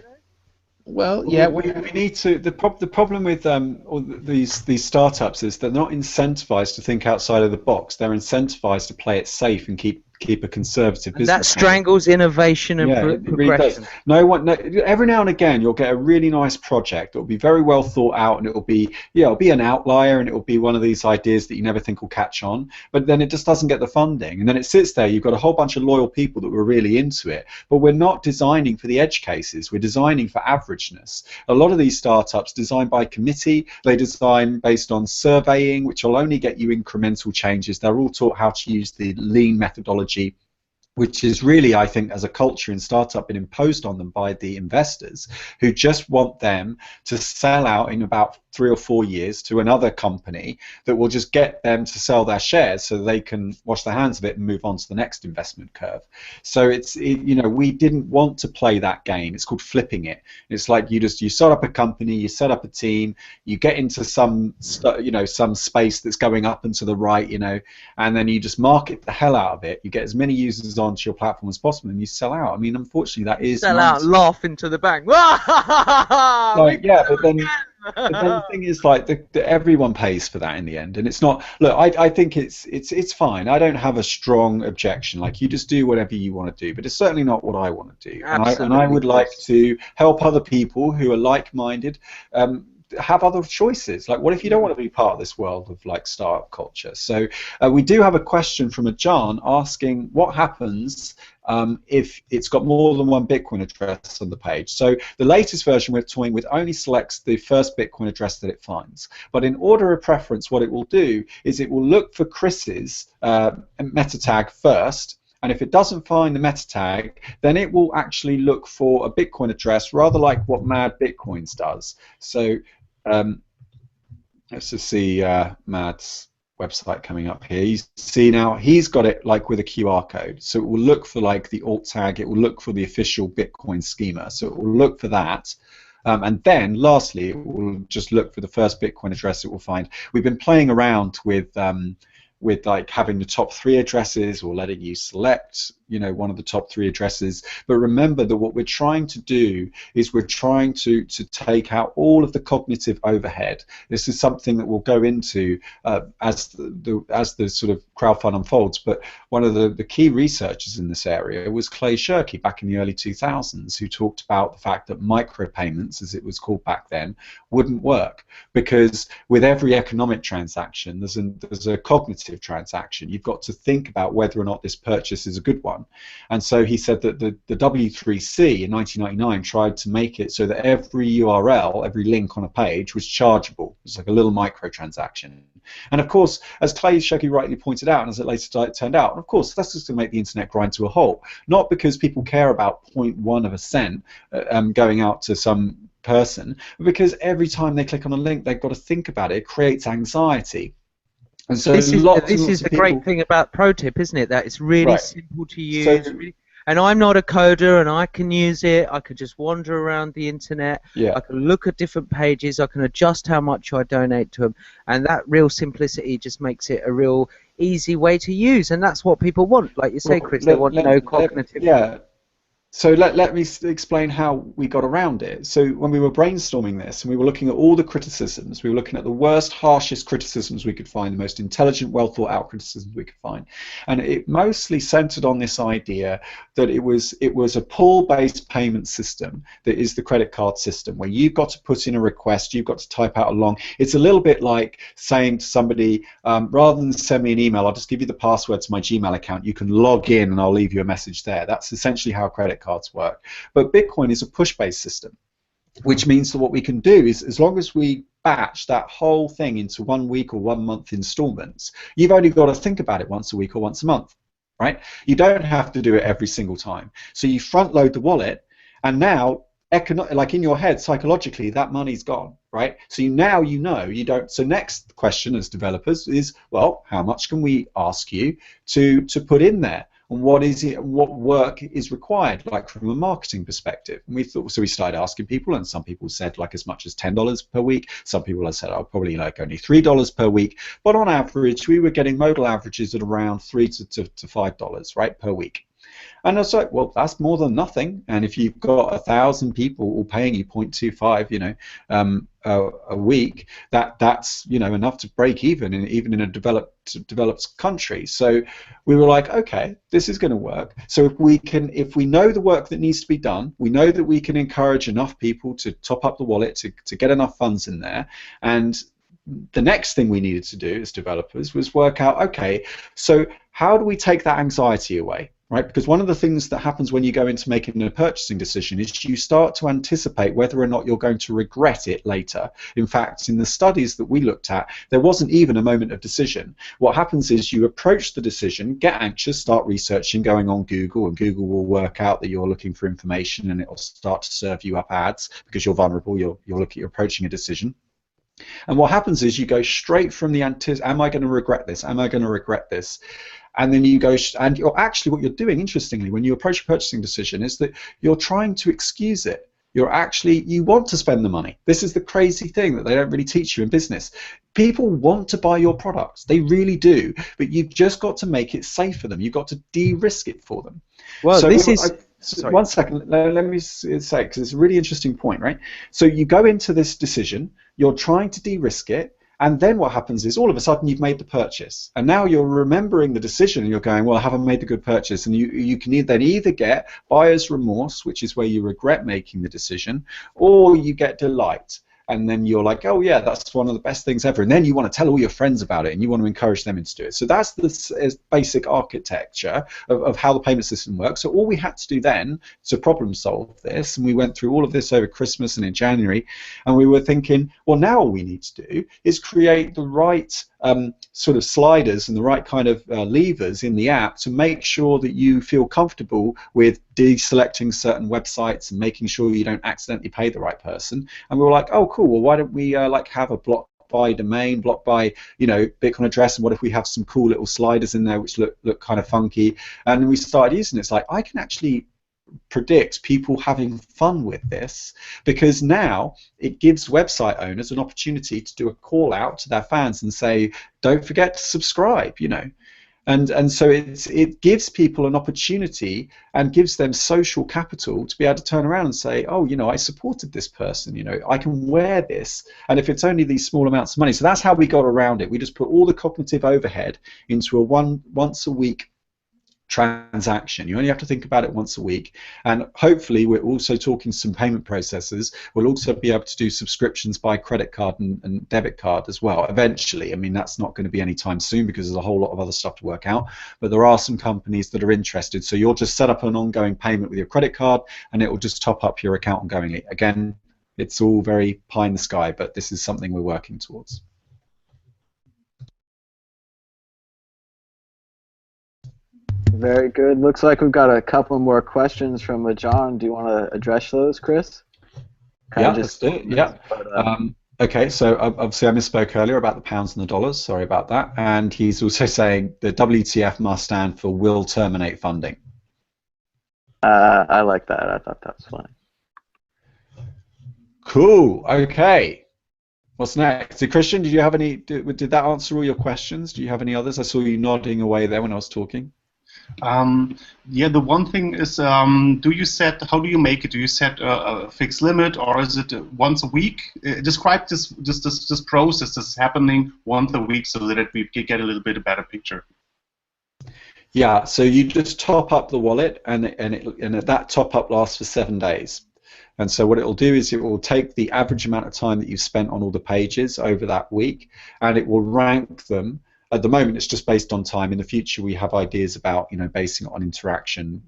Well, yeah, we need to. The problem with all these startups is they're not incentivized to think outside of the box. They're incentivized to play it safe and keep a conservative business. That strangles innovation and progression. Really does. Every now and again, you'll get a really nice project. It'll be very well thought out, and it'll be an outlier, and it'll be one of these ideas that you never think will catch on. But then it just doesn't get the funding, and then it sits there. You've got a whole bunch of loyal people that were really into it, but we're not designing for the edge cases. We're designing for averageness. A lot of these startups design by committee. They design based on surveying, which will only get you incremental changes. They're all taught how to use the lean methodology, which is really, I think, as a culture in startup, been imposed on them by the investors, who just want them to sell out in about 3 or 4 years to another company that will just get them to sell their shares so they can wash their hands of it and move on to the next investment curve. So you know, we didn't want to play that game. It's called flipping it. It's like you set up a company, you set up a team, you get into some space that's going up and to the right, you know, and then you just market the hell out of it. You get as many users onto your platform as possible, and you sell out. I mean, unfortunately, that is sell out, laugh into the bank. Like, yeah, but then the thing is, like, everyone pays for that in the end, and it's not. Look, I think it's fine. I don't have a strong objection. Like, you just do whatever you want to do, but it's certainly not what I want to do. And I would like to help other people who are like-minded have other choices. Like, what if you don't want to be part of this world of like startup culture? So we do have a question from a John asking what happens if it's got more than one Bitcoin address on the page. So the latest version we're toying with only selects the first Bitcoin address that it finds. But in order of preference, what it will do is it will look for Chris's meta tag first. And if it doesn't find the meta tag, then it will actually look for a Bitcoin address, rather like what Mad Bitcoins does. So let's just see Mad's website coming up here. You see now he's got it like with a QR code. So it will look for like the alt tag. It will look for the official Bitcoin schema. So it will look for that. And then lastly, it will just look for the first Bitcoin address it will find. We've been playing around with like having the top 3 addresses, or letting you select, you know, one of the top 3 addresses. But remember that what we're trying to do is we're trying to take out all of the cognitive overhead. This is something that we'll go into as the sort of crowdfund unfolds. But one of the key researchers in this area was Clay Shirky back in the early 2000s, who talked about the fact that micropayments, as it was called back then, wouldn't work, because with every economic transaction there's a cognitive transaction. You've got to think about whether or not this purchase is a good one. And so he said that the W3C in 1999 tried to make it so that every URL, every link on a page was chargeable. It's like a little microtransaction. And of course, as Clay Shirky rightly pointed out, and as it later turned out, of course, that's just to make the internet grind to a halt. Not because people care about 0.1 of a cent going out to some person, but because every time they click on a link, they've got to think about it. It creates anxiety. And so this is the great thing about ProTip, isn't it? That it's really simple to use. And I'm not a coder, and I can use it. I could just wander around the internet. Yeah. I can look at different pages. I can adjust how much I donate to them. And that real simplicity just makes it a real easy way to use. And that's what people want. Like you say, Chris, they want no cognitive. Yeah. So let me explain how we got around it. So when we were brainstorming this and we were looking at all the criticisms, we were looking at the worst, harshest criticisms we could find, the most intelligent, well thought out criticisms we could find. And it mostly centered on this idea that it was a pull-based payment system that is the credit card system, where you've got to put in a request, you've got to type out a long. It's a little bit like saying to somebody, rather than send me an email, I'll just give you the password to my Gmail account. You can log in and I'll leave you a message there. That's essentially how credit cards work. But Bitcoin is a push-based system, which means that what we can do is, as long as we batch that whole thing into 1 week or 1 month installments, you've only got to think about it once a week or once a month, right? You don't have to do it every single time. So you front load the wallet, and now, like in your head, psychologically, that money's gone, right? So now you know you don't. So next question as developers is, well, how much can we ask you to put in there? And what is it? What work is required, like from a marketing perspective? And we thought, so we started asking people, and some people said like as much as $10 per week. Some people have said, oh, probably like only $3 per week. But on average, we were getting modal averages at around $3 to $5, right, per week. And I was like, well, that's more than nothing. And if you've got 1,000 people all paying you 0.25, you know, a week, that's you know enough to break even in a developed country. So we were like, okay, this is going to work. So if we know the work that needs to be done, we know that we can encourage enough people to top up the wallet to get enough funds in there. And the next thing we needed to do as developers was work out, okay, so how do we take that anxiety away? Right, because one of the things that happens when you go into making a purchasing decision is you start to anticipate whether or not you're going to regret it later. In fact, in the studies that we looked at, there wasn't even a moment of decision. What happens is you approach the decision, get anxious, start researching, going on Google, and Google will work out that you're looking for information, and it will start to serve you up ads because you're vulnerable. You're approaching a decision. And what happens is you go straight from the am I going to regret this? Am I going to regret this? And then you go, and you're actually, what you're doing, interestingly, when you approach a purchasing decision, is that you're trying to excuse it. You want to spend the money. This is the crazy thing that they don't really teach you in business. People want to buy your products. They really do. But you've just got to make it safe for them. You've got to de-risk it for them. Well, so this is... Sorry. 1 second, let me say, because it's a really interesting point, right? So you go into this decision, you're trying to de-risk it, and then what happens is all of a sudden you've made the purchase, and now you're remembering the decision, and you're going, well, I haven't made the good purchase, and you can then either get buyer's remorse, which is where you regret making the decision, or you get delight. And then you're like, oh yeah, that's one of the best things ever. And then you want to tell all your friends about it, and you want to encourage them to do it. So that's the basic architecture of how the payment system works. So all we had to do then to problem solve this, and we went through all of this over Christmas and in January, and we were thinking, well, now all we need to do is create the right sort of sliders and the right kind of levers in the app to make sure that you feel comfortable with deselecting certain websites and making sure you don't accidentally pay the right person. And we were like, oh, cool. Well, why don't we like have a block by domain, block by Bitcoin address, and what if we have some cool little sliders in there which look kind of funky? And we started using it. It's like I can actually predict people having fun with this, because now it gives website owners an opportunity to do a call out to their fans and say, don't forget to subscribe, and so it gives people an opportunity and gives them social capital to be able to turn around and say, oh, I supported this person, I can wear this, and if it's only these small amounts of money. So that's how we got around it. We just put all the cognitive overhead into a once a week transaction. You only have to think about it once a week, and hopefully we're also talking some payment processors. We'll also be able to do subscriptions by credit card and debit card as well eventually. I mean, that's not going to be anytime soon because there's a whole lot of other stuff to work out, but there are some companies that are interested. So you'll just set up an ongoing payment with your credit card, and it will just top up your account ongoingly. Again, it's all very pie in the sky, but this is something we're working towards. Very good. Looks like we've got a couple more questions from John. Do you want to address those, Chris? Let's do it. Yeah. Okay, so obviously I misspoke earlier about the pounds and the dollars. Sorry about that. And he's also saying the WTF must stand for will terminate funding. I like that. I thought that was funny. Cool. Okay. What's next? So Christian, did you have any? Did that answer all your questions? Do you have any others? I saw you nodding away there when I was talking. Yeah, the one thing is, how do you make it? Do you set a fixed limit, or is it once a week? Describe this process that's happening once a week so that we can get a little bit better picture. Yeah, so you just top up the wallet, and that top up lasts for 7 days. And so what it will do is it will take the average amount of time that you've spent on all the pages over that week, and it will rank them. At the moment, it's just based on time. In the future, we have ideas about, basing it on interaction.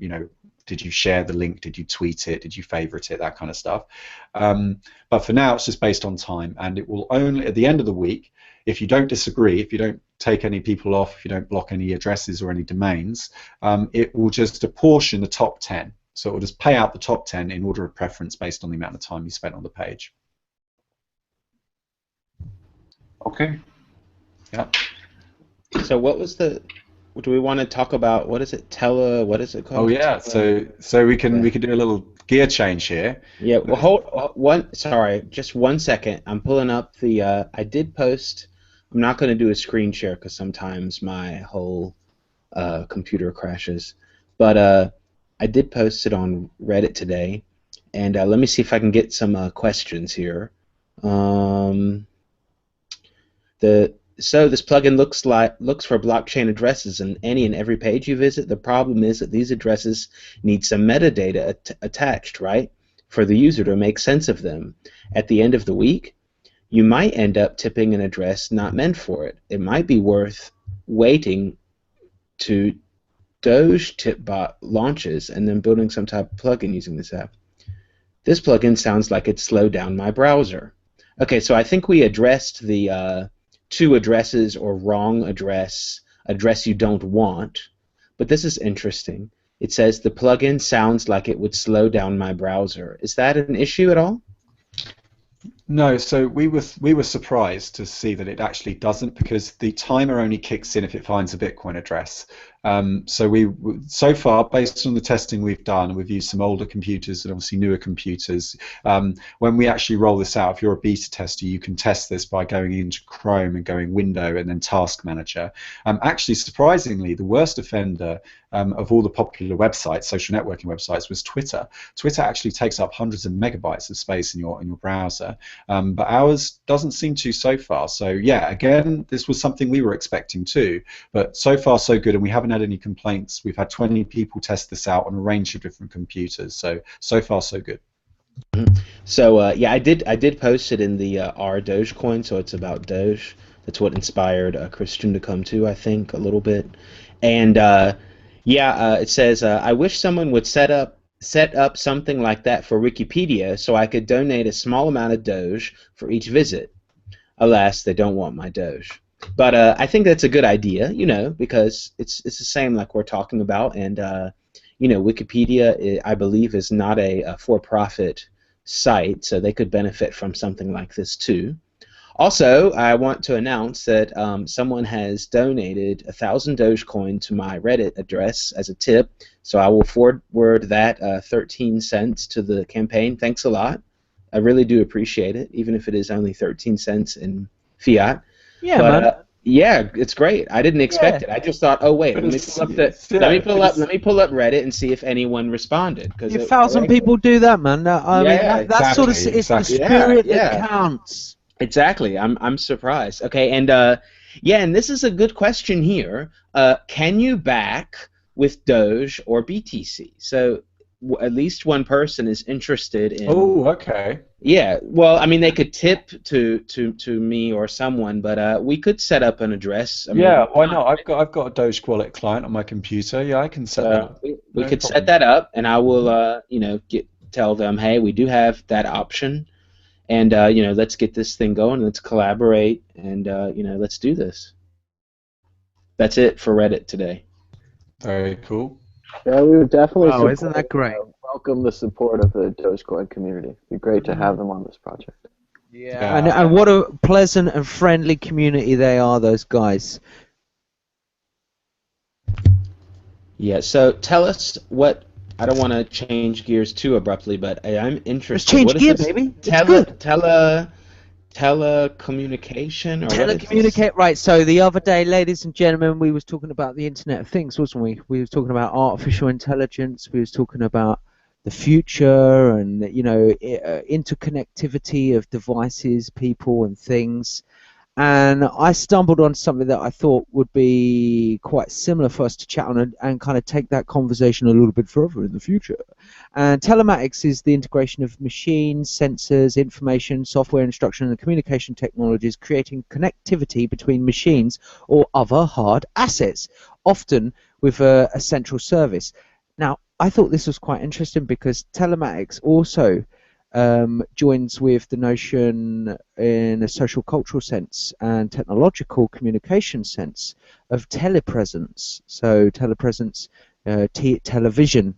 Did you share the link? Did you tweet it? Did you favorite it? That kind of stuff. But for now, it's just based on time, and it will only, at the end of the week, if you don't disagree, if you don't take any people off, if you don't block any addresses or any domains, it will just apportion the top 10. So it will just pay out the top 10 in order of preference based on the amount of time you spent on the page. Okay. Yeah. So what was do we want to talk about, what is it, what is it called? Oh yeah, so we can do a little gear change here. Yeah, well just 1 second. I'm pulling up the, I did post, I'm not going to do a screen share because sometimes my whole computer crashes, but I did post it on Reddit today, and let me see if I can get some questions here. So this plugin looks for blockchain addresses in any and every page you visit. The problem is that these addresses need some metadata attached, right, for the user to make sense of them. At the end of the week, you might end up tipping an address not meant for it. It might be worth waiting to Doge Tipbot launches and then building some type of plugin using this app. This plugin sounds like it slowed down my browser. Okay, so I think we addressed the two addresses or wrong address you don't want, but this is interesting. It says the plugin sounds like it would slow down my browser. Is that an issue at all? No, so we were surprised to see that it actually doesn't, because the timer only kicks in if it finds a Bitcoin address. So far, based on the testing we've done, we've used some older computers and obviously newer computers. When we actually roll this out, if you're a beta tester, you can test this by going into Chrome and going Window and then Task Manager. Actually, surprisingly, the worst offender of all the popular websites, social networking websites, was Twitter. Twitter actually takes up hundreds of megabytes of space in your browser, but ours doesn't seem to so far. So yeah, again, this was something we were expecting too, but so far so good, and we haven't had any complaints. We've had 20 people test this out on a range of different computers, so far so good. So yeah, I did post it in the R Dogecoin, so it's about Doge. That's what inspired Christian to come to, I think, a little bit. And yeah, it says, I wish someone would set up something like that for Wikipedia so I could donate a small amount of Doge for each visit. Alas, they don't want my Doge. But I think that's a good idea, because it's the same like we're talking about, and Wikipedia, I believe, is not a for-profit site, so they could benefit from something like this too. Also, I want to announce that someone has donated 1,000 Dogecoin to my Reddit address as a tip, so I will forward that 13 cents to the campaign. Thanks a lot. I really do appreciate it, even if it is only 13 cents in fiat. Yeah, but, man. Yeah, it's great. I didn't expect it. I just thought, oh wait, let me pull up Reddit and see if anyone responded. 1,000 people do that, man. I mean, that's sort of it's the spirit that counts. Exactly. I'm surprised. Okay, and yeah, and this is a good question here. Can you back with Doge or BTC? So at least one person is interested in. Oh, okay. Yeah. Well, I mean, they could tip to me or someone, but we could set up an address. Yeah, why not? I've got a Doge Wallet client on my computer. Yeah, I can set that up. We could set that up, and I will, tell them, hey, we do have that option, and let's get this thing going. Let's collaborate, and let's do this. That's it for Reddit today. Very cool. Yeah, we would definitely. Oh, isn't that great? Welcome the support of the Dogecoin community. It'd be great to have them on this project. Yeah, and what a pleasant and friendly community they are, those guys. Yeah, so tell us what. I don't want to change gears too abruptly, but I'm interested. Let's change gears, baby. Tell telecommunication or what is this? Telecommunicate, right? So the other day, ladies and gentlemen, we was talking about the Internet of Things, wasn't we? We was talking about artificial intelligence. We was talking about the future and interconnectivity of devices, people, and things. And I stumbled on something that I thought would be quite similar for us to chat on and kind of take that conversation a little bit further in the future. And telematics is the integration of machines, sensors, information, software instruction, and communication technologies, creating connectivity between machines or other hard assets, often with a central service. Now, I thought this was quite interesting because telematics also joins with the notion in a social cultural sense and technological communication sense of telepresence. So telepresence, television.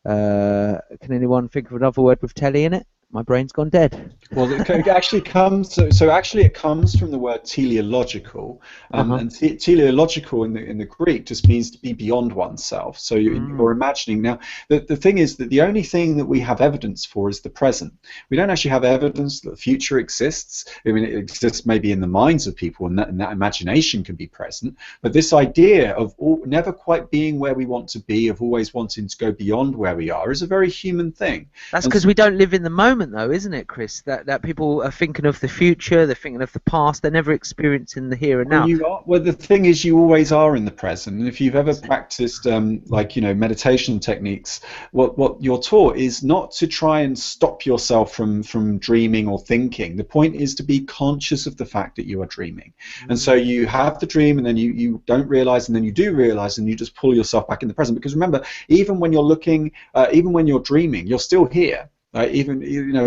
Can anyone think of another word with telly in it? My brain's gone dead. Well, it actually comes. So actually, it comes from the word teleological, and teleological in the Greek just means to be beyond oneself. So you're imagining. Now, the thing is that the only thing that we have evidence for is the present. We don't actually have evidence that the future exists. I mean, it exists maybe in the minds of people, and that imagination can be present. But this idea of never quite being where we want to be, of always wanting to go beyond where we are, is a very human thing. That's because we don't live in the moment, though, isn't it, Chris? That people are thinking of the future, they're thinking of the past, they're never experiencing the here and now. Well, the thing is, you always are in the present, and if you've ever practiced, meditation techniques, what you're taught is not to try and stop yourself from dreaming or thinking. The point is to be conscious of the fact that you are dreaming, and so you have the dream, and then you don't realize, and then you do realize, and you just pull yourself back in the present. Because remember, even when you're looking, even when you're dreaming, you're still here. Even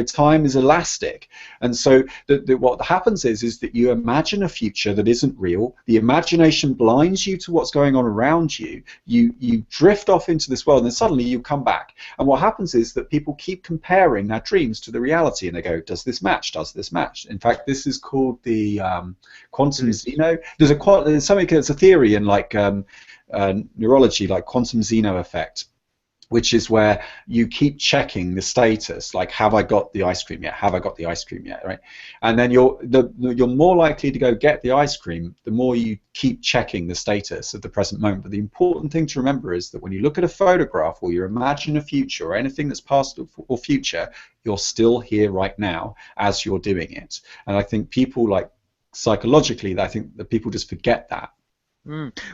time is elastic, and so what happens is that you imagine a future that isn't real. The imagination blinds you to what's going on around you. You drift off into this world, and then suddenly you come back. And what happens is that people keep comparing their dreams to the reality, and they go, "Does this match? Does this match?" In fact, this is called the quantum Zeno. There's a theory in neurology, like quantum Zeno effect, which is where you keep checking the status, like, have I got the ice cream yet? Have I got the ice cream yet? Right? And then you're more likely to go get the ice cream the more you keep checking the status of the present moment. But the important thing to remember is that when you look at a photograph or you imagine a future or anything that's past or future, you're still here right now as you're doing it. And I think people, psychologically, I think that people just forget that.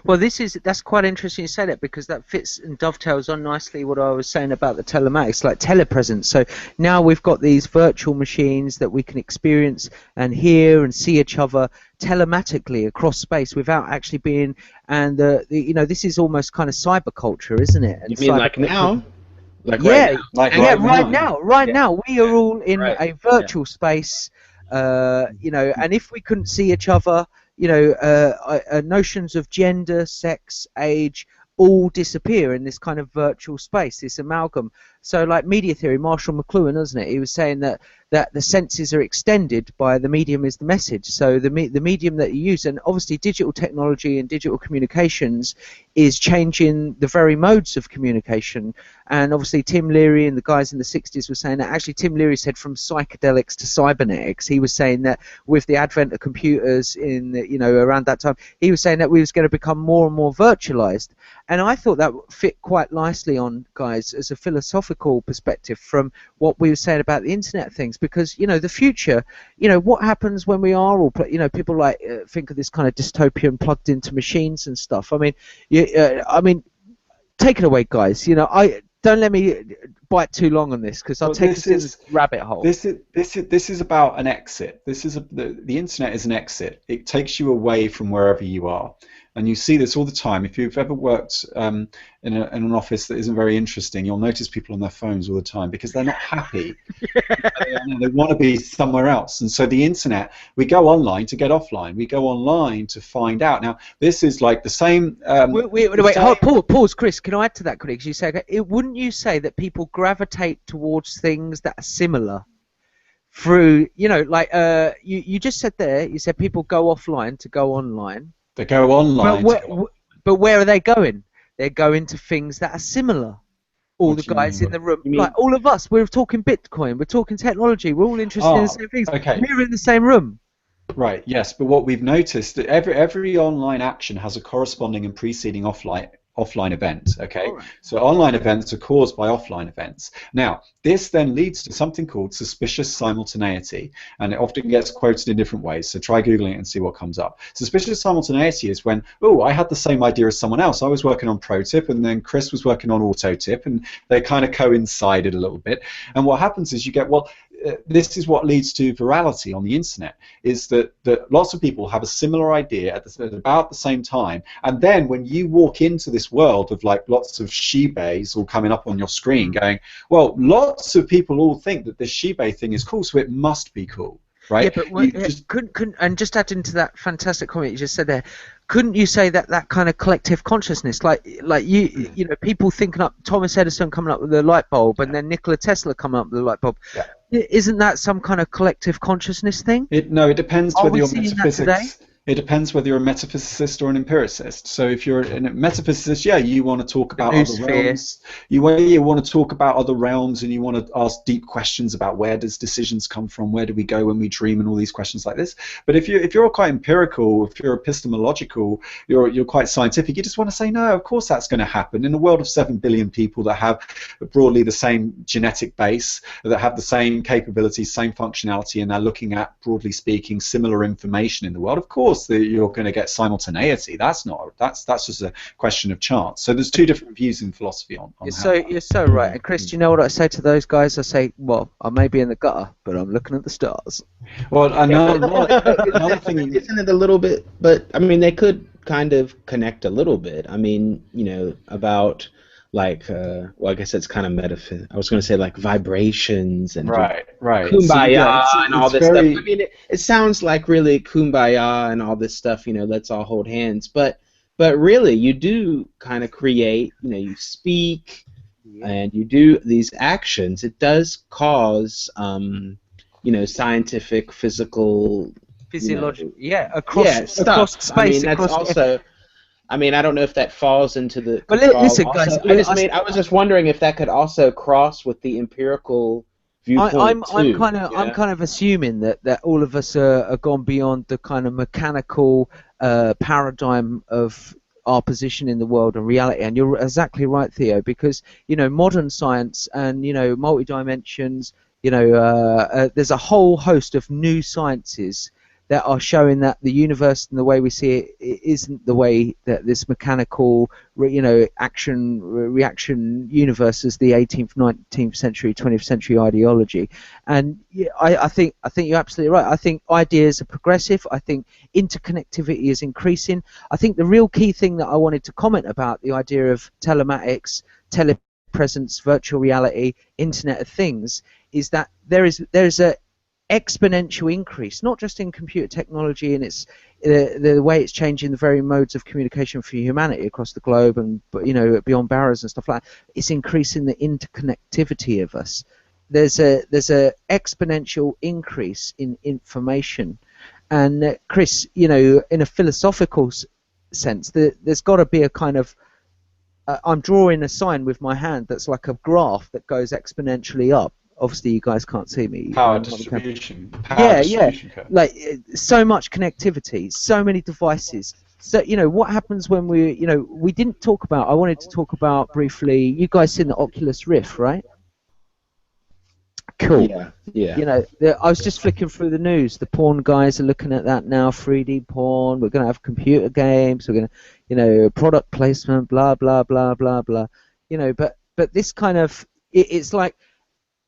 Well, that's quite interesting you say that, because that fits and dovetails on nicely what I was saying about the telematics, like telepresence. So now we've got these virtual machines that we can experience and hear and see each other telematically across space without actually being. And this is almost kind of cyber culture, isn't it? And you mean like now? Right now we are all in a virtual space. And if we couldn't see each other, notions of gender, sex, age all disappear in this kind of virtual space, this amalgam. So like media theory, Marshall McLuhan, isn't it? He was saying that the senses are extended by the medium is the message. So the medium that you use, and obviously digital technology and digital communications is changing the very modes of communication. And obviously Tim Leary and the guys in the 60s were saying that. Actually, Tim Leary said from psychedelics to cybernetics. He was saying that with the advent of computers around that time, he was saying that we was going to become more and more virtualized. And I thought that fit quite nicely on, guys, as a philosophical perspective from what we were saying about the Internet of Things, because the future, what happens when we are all, people think of this kind of dystopian plugged into machines and stuff. I mean, take it away, guys. Don't let me bite too long on this, because I'll take us into this rabbit hole. This is about an exit. The internet is an exit. It takes you away from wherever you are, and you see this all the time. If you've ever worked in an office that isn't very interesting, you'll notice people on their phones all the time because they're not happy. They want to be somewhere else. And so the internet, we go online to get offline. We go online to find out. Now, this is like the same. Wait, pause, Chris. Can I add to that, quickly? You say, wouldn't you say that people gravitate towards things that are similar? Through, you just said there, you said people go offline to go online. They go online. But where are they going? They're going to things that are similar. all What the do you guys in mean? the room, You mean? like all of us, we're talking Bitcoin, we're talking technology, we're all interested in the same things. Okay. We're in the same room. Right, yes, but what we've noticed that every online action has a corresponding and preceding offline event, okay? All right. So online events are caused by offline events. Now, this then leads to something called suspicious simultaneity, and it often gets quoted in different ways, so try Googling it and see what comes up. Suspicious simultaneity is when, oh, I had the same idea as someone else. I was working on ProTip, and then Chris was working on AutoTip, and they kind of coincided a little bit. And what happens is you get, well, this is what leads to virality on the internet, is that lots of people have a similar idea at about the same time, and then when you walk into this world of like lots of shebais all coming up on your screen going, well, lots of people all think that this shebay thing is cool, so it must be cool. Right? Yeah, but couldn't and just adding to that fantastic comment you just said there, couldn't you say that that kind of collective consciousness, like you know, people thinking up Thomas Edison coming up with the light bulb, and then Nikola Tesla coming up with the light bulb, isn't that some kind of collective consciousness thing? No, it depends Are whether we you're seeing that today? metaphysics. It depends whether you're a metaphysicist or an empiricist. So if you're a metaphysicist, yeah, you want to talk about other realms. You want to talk about other realms, and you want to ask deep questions about where does decisions come from, where do we go when we dream, and all these questions like this. But if you're quite empirical, if you're epistemological, you're quite scientific, you just want to say, no, of course that's going to happen. In a world of 7 billion people that have broadly the same genetic base, that have the same capabilities, same functionality, and they're looking at, broadly speaking, similar information in the world, of course that you're going to get simultaneity. That's just a question of chance. So there's two different views in philosophy on You're so right. And Chris, do you know what I say to those guys? I say, well, I may be in the gutter, but I'm looking at the stars. Well, another thing, isn't it a little bit? But I mean, they could kind of connect a little bit. I mean, you know, about like, well, I guess it's kind of metaphysics. I was going to say like vibrations and right, kumbaya and all this very... stuff. I mean, it sounds like really kumbaya and all this stuff. You know, let's all hold hands. But really, you do kind of create. You know, you speak and you do these actions. It does cause, you know, scientific, physical, physiological, across space. I mean, that's also. I mean, I don't know if that falls into the. But listen, guys, I was just wondering if that could also cross with the empirical viewpoint I'm kind of assuming that all of us are gone beyond the kind of mechanical paradigm of our position in the world and reality. And you're exactly right, Theo, because you know modern science and you know multi-dimensions. You know, there's a whole host of new sciences that are showing that the universe and the way we see it isn't the way that this mechanical, you know, reaction universe is the 18th, 19th century, 20th century ideology. And yeah, I think you're absolutely right. I think ideas are progressive. I think interconnectivity is increasing. I think the real key thing that I wanted to comment about the idea of telematics, telepresence, virtual reality, Internet of Things, is that there's a exponential increase, not just in computer technology and its the way it's changing the very modes of communication for humanity across the globe and you know beyond barriers and stuff like that. It's increasing the interconnectivity of us. There's a exponential increase in information, and Chris, you know, in a philosophical sense, there's got to be a kind of I'm drawing a sign with my hand that's like a graph that goes exponentially up. Obviously, you guys can't see me. Power distribution. Like so much connectivity, so many devices. So you know what happens when we didn't talk about. I wanted to talk about briefly. You guys seen the Oculus Rift, right? Cool. Yeah. You know, I was just flicking through the news. The porn guys are looking at that now. 3D porn. We're going to have computer games. We're going to, you know, product placement. Blah blah blah blah blah. You know, but this kind of it's like.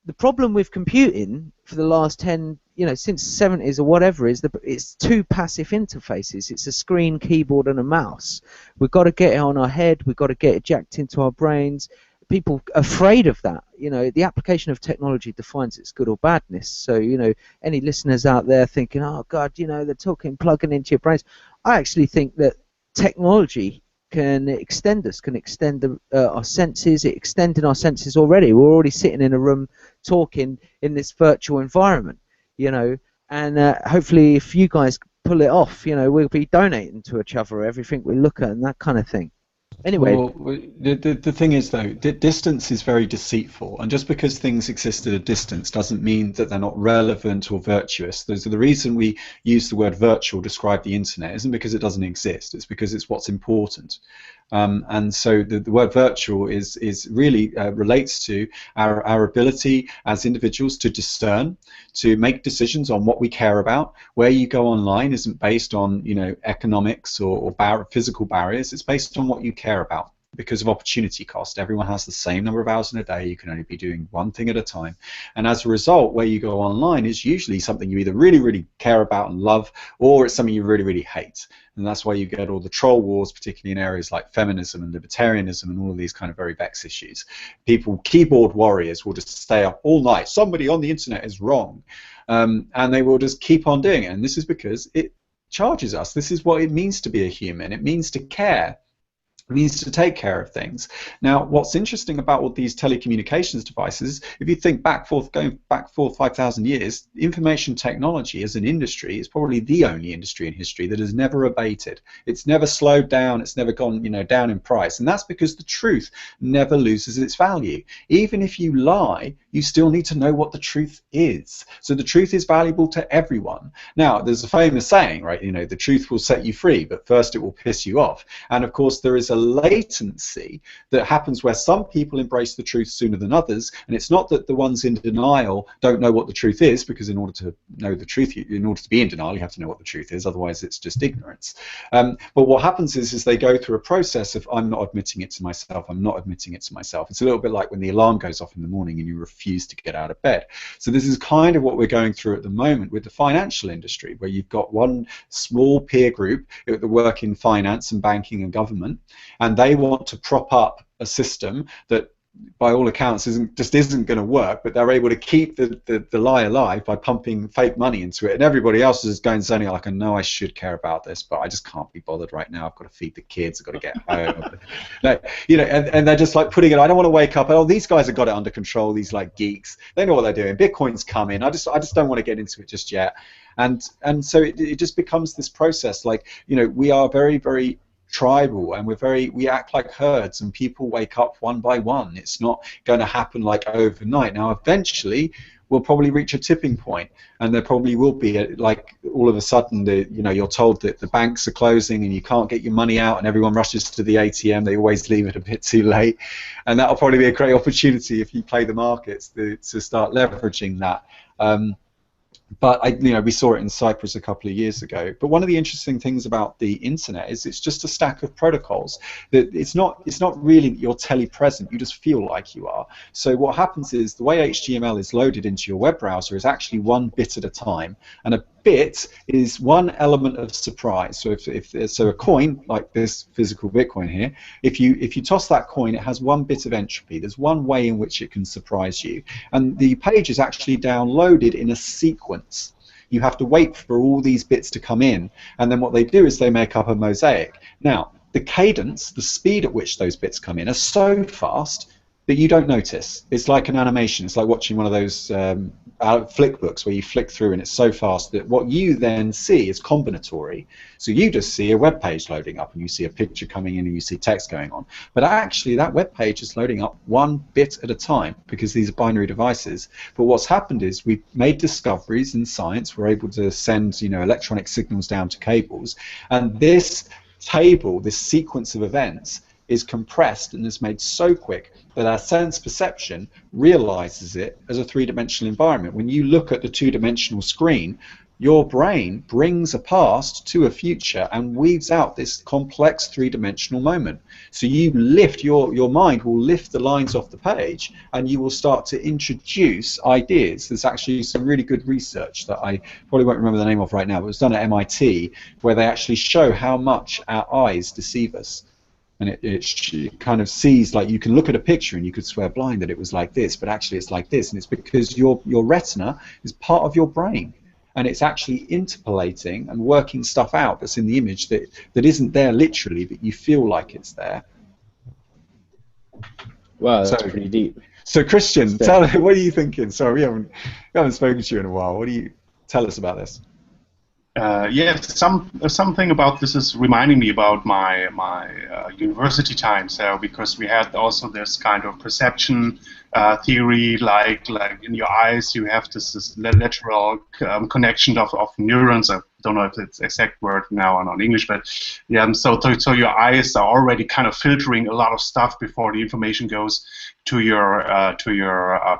The problem with computing for the last 10, you know, since the 70s or whatever is it's two passive interfaces. It's a screen, keyboard, and a mouse. We've got to get it on our head. We've got to get it jacked into our brains. People are afraid of that. You know, the application of technology defines its good or badness. So, you know, any listeners out there thinking, oh, God, you know, they're talking plugging into your brains. I actually think that technology can extend us, can extend our senses. It's extending our senses already. We're already sitting in a room talking in this virtual environment, you know, and hopefully if you guys pull it off, you know, we'll be donating to each other everything we look at and that kind of thing. Anyway, Well, the thing is, though, distance is very deceitful, and just because things exist at a distance doesn't mean that they're not relevant or virtuous. The reason we use the word virtual to describe the internet isn't because it doesn't exist, it's because it's what's important. And so the word virtual is really relates to our ability as individuals to discern, to make decisions on what we care about. Where you go online isn't based on economics or physical barriers. It's based on what you care about. Because of opportunity cost, everyone has the same number of hours in a day. You can only be doing one thing at a time, and as a result, where you go online is usually something you either really, really care about and love, or it's something you really, really hate. And that's why you get all the troll wars, particularly in areas like feminism and libertarianism and all of these kind of very vexed issues. People, keyboard warriors, will just stay up all night. Somebody on the internet is wrong, and they will just keep on doing it. And this is because it charges us. This is what it means to be a human. It means to care. Means to take care of things. Now, what's interesting about all these telecommunications devices, if you think going back 5,000 years, information technology as an industry is probably the only industry in history that has never abated. It's never slowed down. It's never gone, down in price, and that's because the truth never loses its value. Even if you lie, you still need to know what the truth is. So the truth is valuable to everyone. Now, there's a famous saying, right? The truth will set you free, but first it will piss you off. And of course, there is a latency that happens where some people embrace the truth sooner than others, and it's not that the ones in denial don't know what the truth is, because in order to know the truth, in order to be in denial, you have to know what the truth is, otherwise it's just ignorance. But what happens is they go through a process of, I'm not admitting it to myself, I'm not admitting it to myself. It's a little bit like when the alarm goes off in the morning and you refuse to get out of bed. So this is kind of what we're going through at the moment with the financial industry, where you've got one small peer group that work in finance and banking and government, and they want to prop up a system that by all accounts isn't going to work, but they're able to keep the lie alive by pumping fake money into it, and everybody else is going zoning like, I know I should care about this, but I just can't be bothered right now. I've got to feed the kids, I've got to get home. And they're just like putting it, I don't want to wake up, oh, these guys have got it under control, these like geeks, they know what they're doing, Bitcoin's coming, I just don't want to get into it just yet. And so it just becomes this process, like, we are very, very tribal, and we act like herds, and people wake up one by one. It's not going to happen like overnight. Now, eventually we'll probably reach a tipping point, and there probably will be like all of a sudden you're told that the banks are closing and you can't get your money out, and everyone rushes to the ATM. They always leave it a bit too late, and that'll probably be a great opportunity if you play the markets to start leveraging that. But we saw it in Cyprus a couple of years ago. But one of the interesting things about the internet is it's just a stack of protocols. That it's not really that you're telepresent. You just feel like you are. So what happens is the way HTML is loaded into your web browser is actually one bit at a time, and a bit is one element of surprise. So if a coin like this physical Bitcoin here, if you toss that coin, it has one bit of entropy. There's one way in which it can surprise you, and the page is actually downloaded in a sequence. You have to wait for all these bits to come in, and then what they do is they make up a mosaic. Now, the cadence, the speed at which those bits come in, are so fast that you don't notice. It's like an animation. It's like watching one of those flick books where you flick through, and it's so fast that what you then see is combinatory. So you just see a web page loading up, and you see a picture coming in, and you see text going on. But actually, that web page is loading up one bit at a time, because these are binary devices. But what's happened is we've made discoveries in science. We're able to send electronic signals down to cables, and this table, this sequence of events, is compressed and is made so quick that our sense perception realizes it as a three-dimensional environment. When you look at the two-dimensional screen, your brain brings a past to a future and weaves out this complex three-dimensional moment. So you lift, your mind will lift the lines off the page, and you will start to introduce ideas. There's actually some really good research that I probably won't remember the name of right now, but it was done at MIT, where they actually show how much our eyes deceive us. And it kind of sees, like, you can look at a picture and you could swear blind that it was like this, but actually it's like this, and it's because your retina is part of your brain, and it's actually interpolating and working stuff out that's in the image that isn't there literally, but you feel like it's there. Wow, that's pretty deep. So Christian, what are you thinking? Sorry, we haven't spoken to you in a while. What do you tell us about this? something about this is reminding me about my university time. So because we had also this kind of perception theory, like in your eyes you have this lateral connection of neurons. I don't know if it's the exact word now on English, but yeah. So your eyes are already kind of filtering a lot of stuff before the information goes to your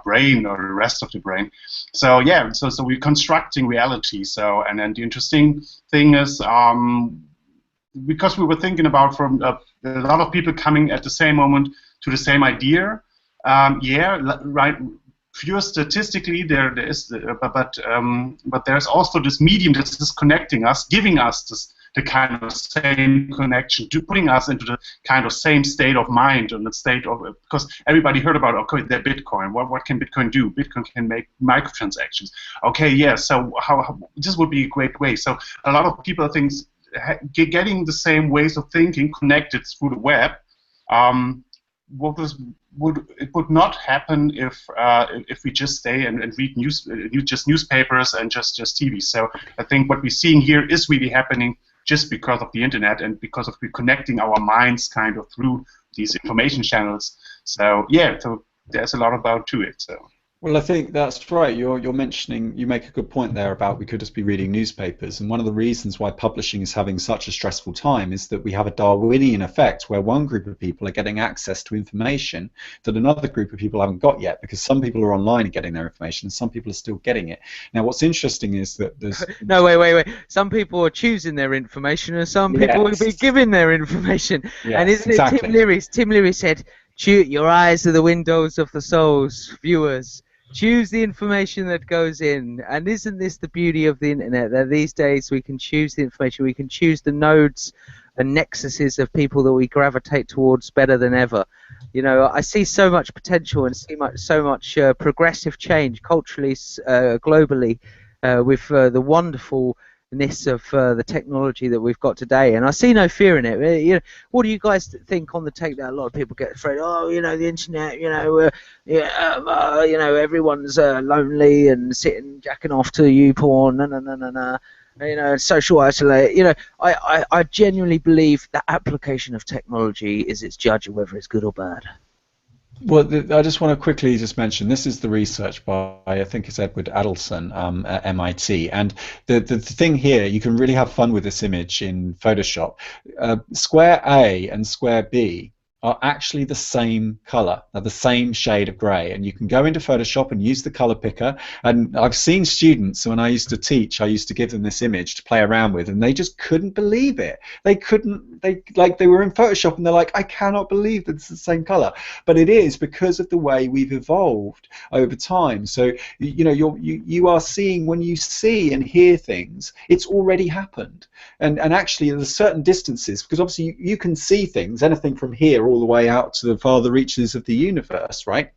brain or the rest of the brain. So yeah, so we're constructing reality. So and then the interesting thing is because we were thinking about from a lot of people coming at the same moment to the same idea. Right. Pure statistically, there is, but there's also this medium that is connecting us, giving us the kind of same connection, putting us into the kind of same state of mind and the state of, because everybody heard about, okay, the Bitcoin. What can Bitcoin do? Bitcoin can make microtransactions. Okay, yeah. So how this would be a great way. So a lot of people think getting the same ways of thinking connected through the web. It would not happen if we just stay and read newspapers and just TV. So I think what we're seeing here is really happening just because of the internet and because of reconnecting our minds kind of through these information channels. So yeah, so there's a lot about to it. So. Well, I think that's right. You're mentioning, you make a good point there about we could just be reading newspapers, and one of the reasons why publishing is having such a stressful time is that we have a Darwinian effect where one group of people are getting access to information that another group of people haven't got yet, because some people are online and getting their information and some people are still getting it. Now, what's interesting is that there's... No, wait. Some people are choosing their information and some people will be giving their information. Yes, and isn't exactly. it Tim Leary said, your eyes are the windows of the souls, viewers. Choose the information that goes in. And isn't this the beauty of the internet, that these days we can choose the information, we can choose the nodes and nexuses of people that we gravitate towards better than ever. You know, I see so much potential and so much progressive change culturally, globally, with the wonderfulness of the technology that we've got today, and I see no fear in it. You know, what do you guys think on the take that a lot of people get afraid? Oh, you know, the internet. You know, you know, everyone's lonely and sitting jacking off to YouPorn. You know, social isolate. You know, I genuinely believe that application of technology is its judge of whether it's good or bad. Well, I just want to quickly just mention, this is the research by, I think it's Edward Adelson at MIT, and the thing here, you can really have fun with this image in Photoshop. Square A and square B are actually the same color, they're the same shade of gray, and you can go into Photoshop and use the color picker. And I've seen students, when I used to teach, I used to give them this image to play around with, and they just couldn't believe it. They were in Photoshop and they're like, I cannot believe that it's the same color. But it is because of the way we've evolved over time. So you know, you are seeing, when you see and hear things, it's already happened. And actually there's certain distances, because obviously you can see things, anything from here all the way out to the farther reaches of the universe, right?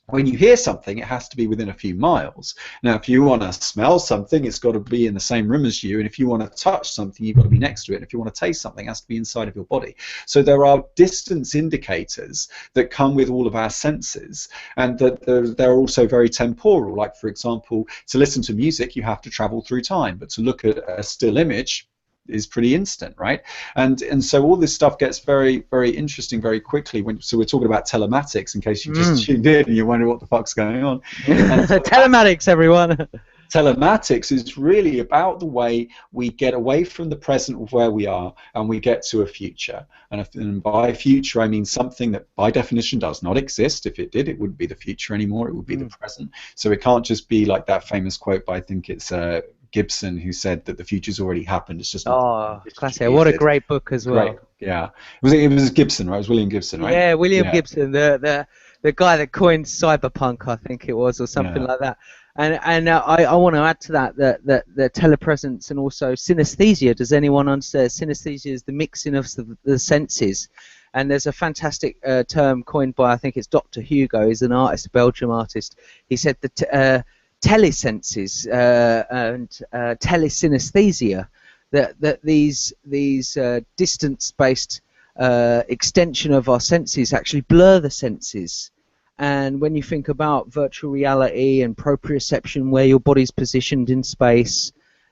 When you hear something, it has to be within a few miles. Now, if you want to smell something, it's got to be in the same room as you, and if you want to touch something, you've got to be next to it, and if you want to taste something, it has to be inside of your body. So there are distance indicators that come with all of our senses, and that they're also very temporal. Like, for example, to listen to music, you have to travel through time, but to look at a still image is pretty instant, right? And so all this stuff gets very, very interesting very quickly. So we're talking about telematics, in case you just tuned in and you wonder what the fuck's going on. Telematics, everyone. Telematics is really about the way we get away from the present of where we are and we get to a future. And by future, I mean something that by definition does not exist. If it did, it wouldn't be the future anymore. It would be the present. So it can't just be like that famous quote by, I think it's Gibson, who said that the future's already happened. It's just classic. What a great book as well. Great. Yeah, it was Gibson, right? It was William Gibson, right? Yeah, William Gibson, the guy that coined cyberpunk, I think it was, or something like that. And I want to add to that the telepresence and also synesthesia. Does anyone understand? Synesthesia is the mixing of the senses. And there's a fantastic term coined by, I think it's Dr. Hugo. He's an artist, a Belgian artist. He said that telesenses and telesynesthesia, that these distance-based extension of our senses actually blur the senses. And when you think about virtual reality and proprioception, where your body's positioned in space,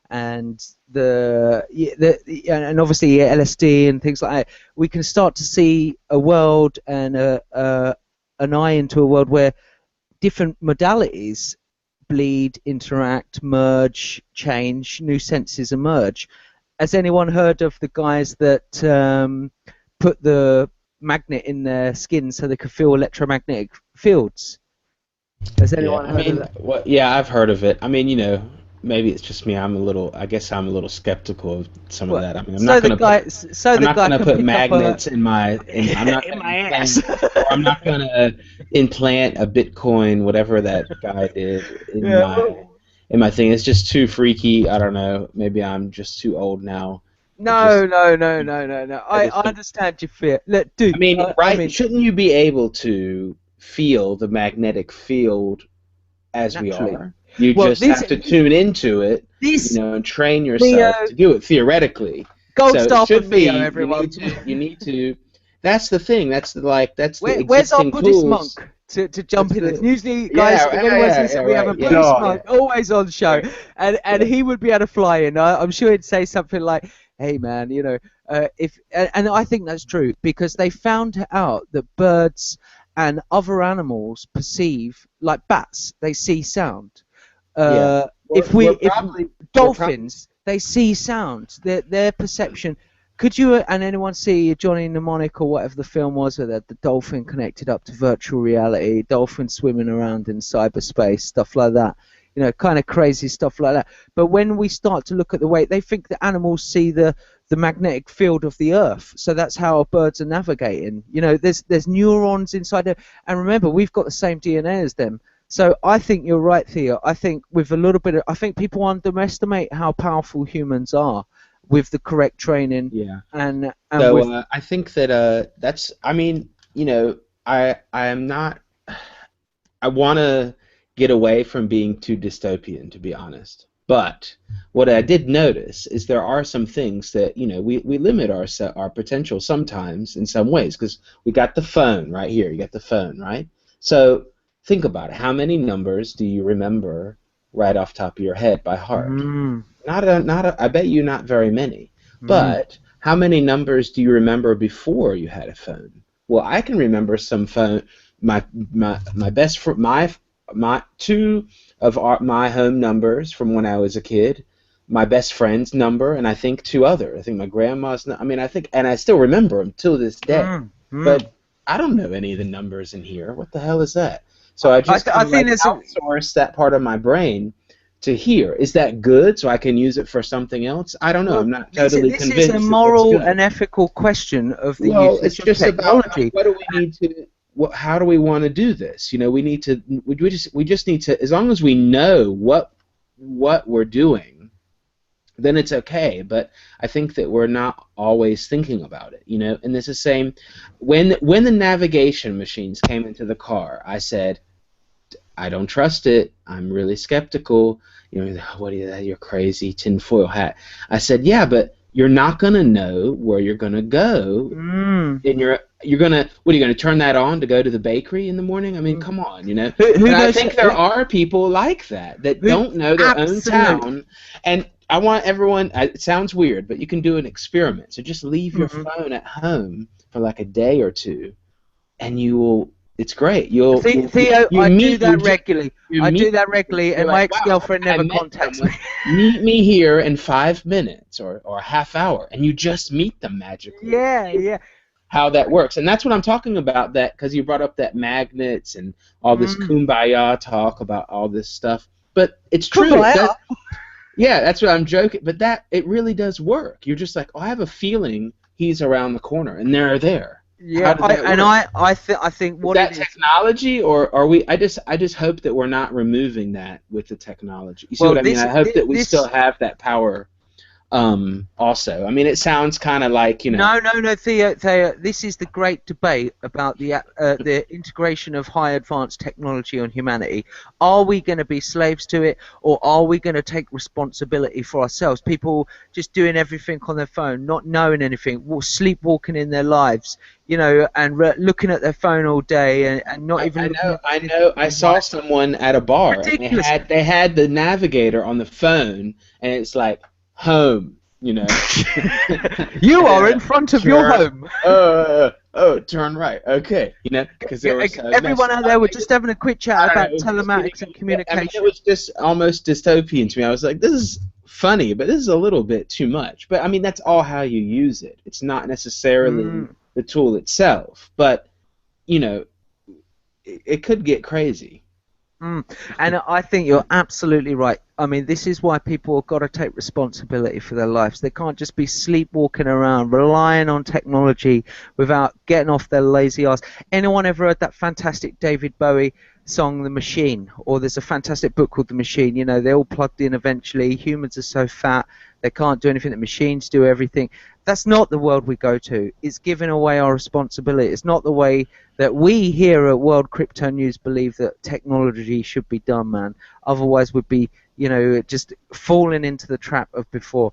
and and obviously LSD and things like that, we can start to see a world and an eye into a world where different modalities bleed, interact, merge, change, new senses emerge. Has anyone heard of the guys that put the magnet in their skin so they could feel electromagnetic fields? Has anyone heard of that? Well, yeah, I've heard of it. I mean, maybe it's just me. I guess I'm a little skeptical of some of that. I mean, I'm not going to put magnets in my ass. Or I'm not going to implant a Bitcoin, whatever that guy did, in my thing. It's just too freaky. I don't know. Maybe I'm just too old now. No. I understand your fear. Look, dude. I mean, shouldn't you be able to feel the magnetic field as naturally. We are? You just have to tune into it, and train yourself to do it theoretically. Gold star for Theo, everyone. You need to. That's the thing. That's the where's our Buddhist monk to jump in this? Usually, guys, we have a Buddhist monk always on show, and he would be able to fly in. I'm sure he'd say something like, "Hey, man, and I think that's true because they found out that birds and other animals perceive, like bats, they see sound. Dolphins, they see sound. Their perception. Could you and anyone see Johnny Mnemonic or whatever the film was where the dolphin connected up to virtual reality, dolphin swimming around in cyberspace, stuff like that? Kind of crazy stuff like that. But when we start to look at the way they think that animals see the magnetic field of the Earth, so that's how our birds are navigating. There's neurons inside there, and remember, we've got the same DNA as them. So I think you're right, Theo. I think with a little bit I think people underestimate how powerful humans are with the correct training. Yeah. And so I think that that's. I mean, I am not. I want to get away from being too dystopian, to be honest. But what I did notice is there are some things that we limit our potential sometimes in some ways because we got the phone right here. You got the phone, right? So think about it. How many numbers do you remember right off the top of your head by heart? I bet you not very many. But how many numbers do you remember before you had a phone? Well, I can remember some phone. My best friend, my two of my home numbers from when I was a kid, my best friend's number, and I think two other. I think my grandma's. And I still remember them till this day. But I don't know any of the numbers in here. What the hell is that? So I just outsource that part of my brain to here. Is that good? So I can use it for something else? I don't know. I'm not totally convinced. This is a moral and ethical question of the usage of technology. About what do we need to? How do we want to do this? We need to. We just need to. As long as we know what we're doing, then it's okay. But I think that we're not always thinking about it. And it's the same. When the navigation machines came into the car, I said, I don't trust it. I'm really skeptical. What are you? You're crazy. Tinfoil hat. I said, yeah, but you're not gonna know where you're gonna go. And you're gonna. What are you gonna turn that on to go to the bakery in the morning? I mean, come on, I think there are people like that don't know their own town. And I want everyone. It sounds weird, but you can do an experiment. So just leave your phone at home for like a day or two, and you will. It's great. Theo, I do that regularly, and my ex-girlfriend never contacts me. Meet me here in 5 minutes or a half hour, and you just meet them magically. Yeah. How that works, and that's what I'm talking about. That because you brought up that magnets and all this kumbaya talk about all this stuff, but it's true. Yeah, that's what I'm joking. But it really does work. You're just like, I have a feeling he's around the corner, and they're there. Yeah, I think what is that technology, or are we? I just hope that we're not removing that with the technology. You see what I mean? I hope that we still have that power Also, I mean, it sounds kind of like, you know. No, Theo, this is the great debate about the integration of high advanced technology on humanity. Are we going to be slaves to it, or are we going to take responsibility for ourselves? People just doing everything on their phone, not knowing anything, sleepwalking in their lives, you know, and looking at their phone all day and not even. I saw someone at a bar, Ridiculous. and they had the navigator on the phone, and it's like home, you know. You are in front of your home. Turn right. Okay, you know, because everyone out there were just having a quick chat about telematics and communication. I mean, it was just almost dystopian to me. I was like, this is funny, but this is a little bit too much. But I mean, that's all how you use it. It's not necessarily the tool itself, but you know, it could get crazy. And I think you're absolutely right. I mean, this is why people have got to take responsibility for their lives. They can't just be sleepwalking around, relying on technology without getting off their lazy ass. Anyone ever heard that fantastic David Bowie song, The Machine? Or there's a fantastic book called The Machine. You know, they're all plugged in eventually. Humans are so fat, they can't do anything. The machines do everything. That's not the world we go to. It's giving away our responsibility. It's not the way that we here at World Crypto News believe that technology should be done, man. Otherwise we'd be, you know, just falling into the trap of before.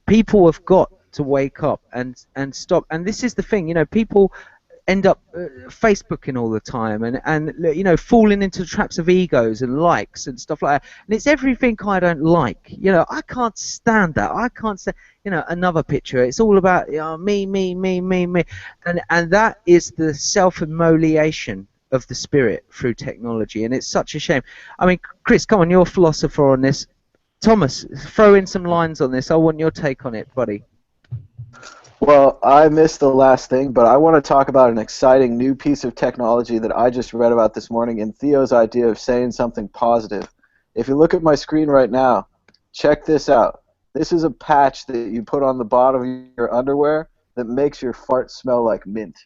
People have got to wake up and stop. And this is the thing, you know, people end up Facebooking all the time and you know, falling into the traps of egos and likes and stuff like that. And it's everything I don't like. You know, I can't stand that. I can't stand, you know, another picture. It's all about, you know, me. And that is the self-immolation of the spirit through technology. And it's such a shame. I mean, Chris, come on, you're a philosopher on this. Thomas, throw in some lines on this. I want your take on it, buddy. Well, I missed the last thing, but I want to talk about an exciting new piece of technology that I just read about this morning in Theo's idea of saying something positive. If you look at my screen right now, check this out. This is a patch that you put on the bottom of your underwear that makes your fart smell like mint.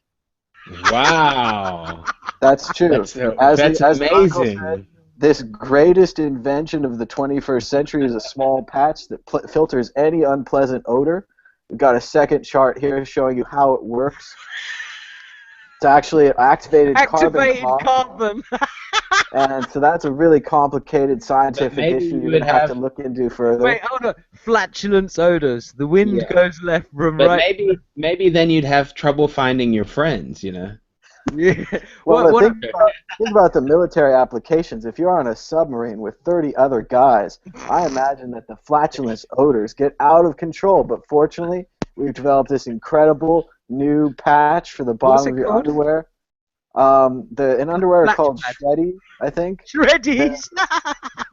Wow. That's true. That's amazing. Said, this greatest invention of the 21st century is a small patch that filters any unpleasant odor. We've got a second chart here showing you how it works. It's actually an activated carbon. And so that's a really complicated scientific issue you would have to look into further. Wait, hold on. Flatulence odors. The wind goes left from but right. Maybe then you'd have trouble finding your friends, you know? Yeah. Well, think about the military applications. If you're on a submarine with 30 other guys, I imagine that the flatulence odors get out of control. But fortunately, we've developed this incredible new patch for the bottom of your underwear. An underwear is called Shreddy, I think. Shreddies.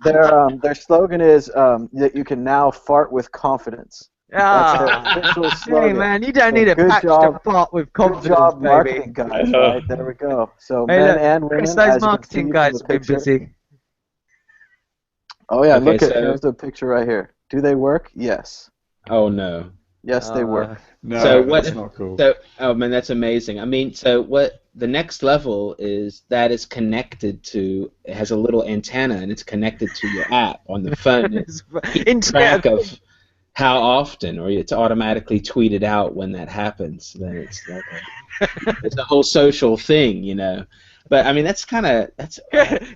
Their slogan is that you can now fart with confidence. That's their official slogan. Hey man, you don't need a patch to fart with confidence, good job, baby. marketing guys. Right, there we go. So men and women, Chris, those marketing guys have been busy. Oh yeah, look at here's the picture right here. Do they work? Yes. Oh no. Yes, they work. No, so that's not cool. So, oh man, that's amazing. I mean, so what the next level is that is connected to, it has a little antenna and it's connected to your app on the phone. It's track of how often, or it's automatically tweeted out when that happens. Then it's like it's a whole social thing, you know. But I mean, that's kind of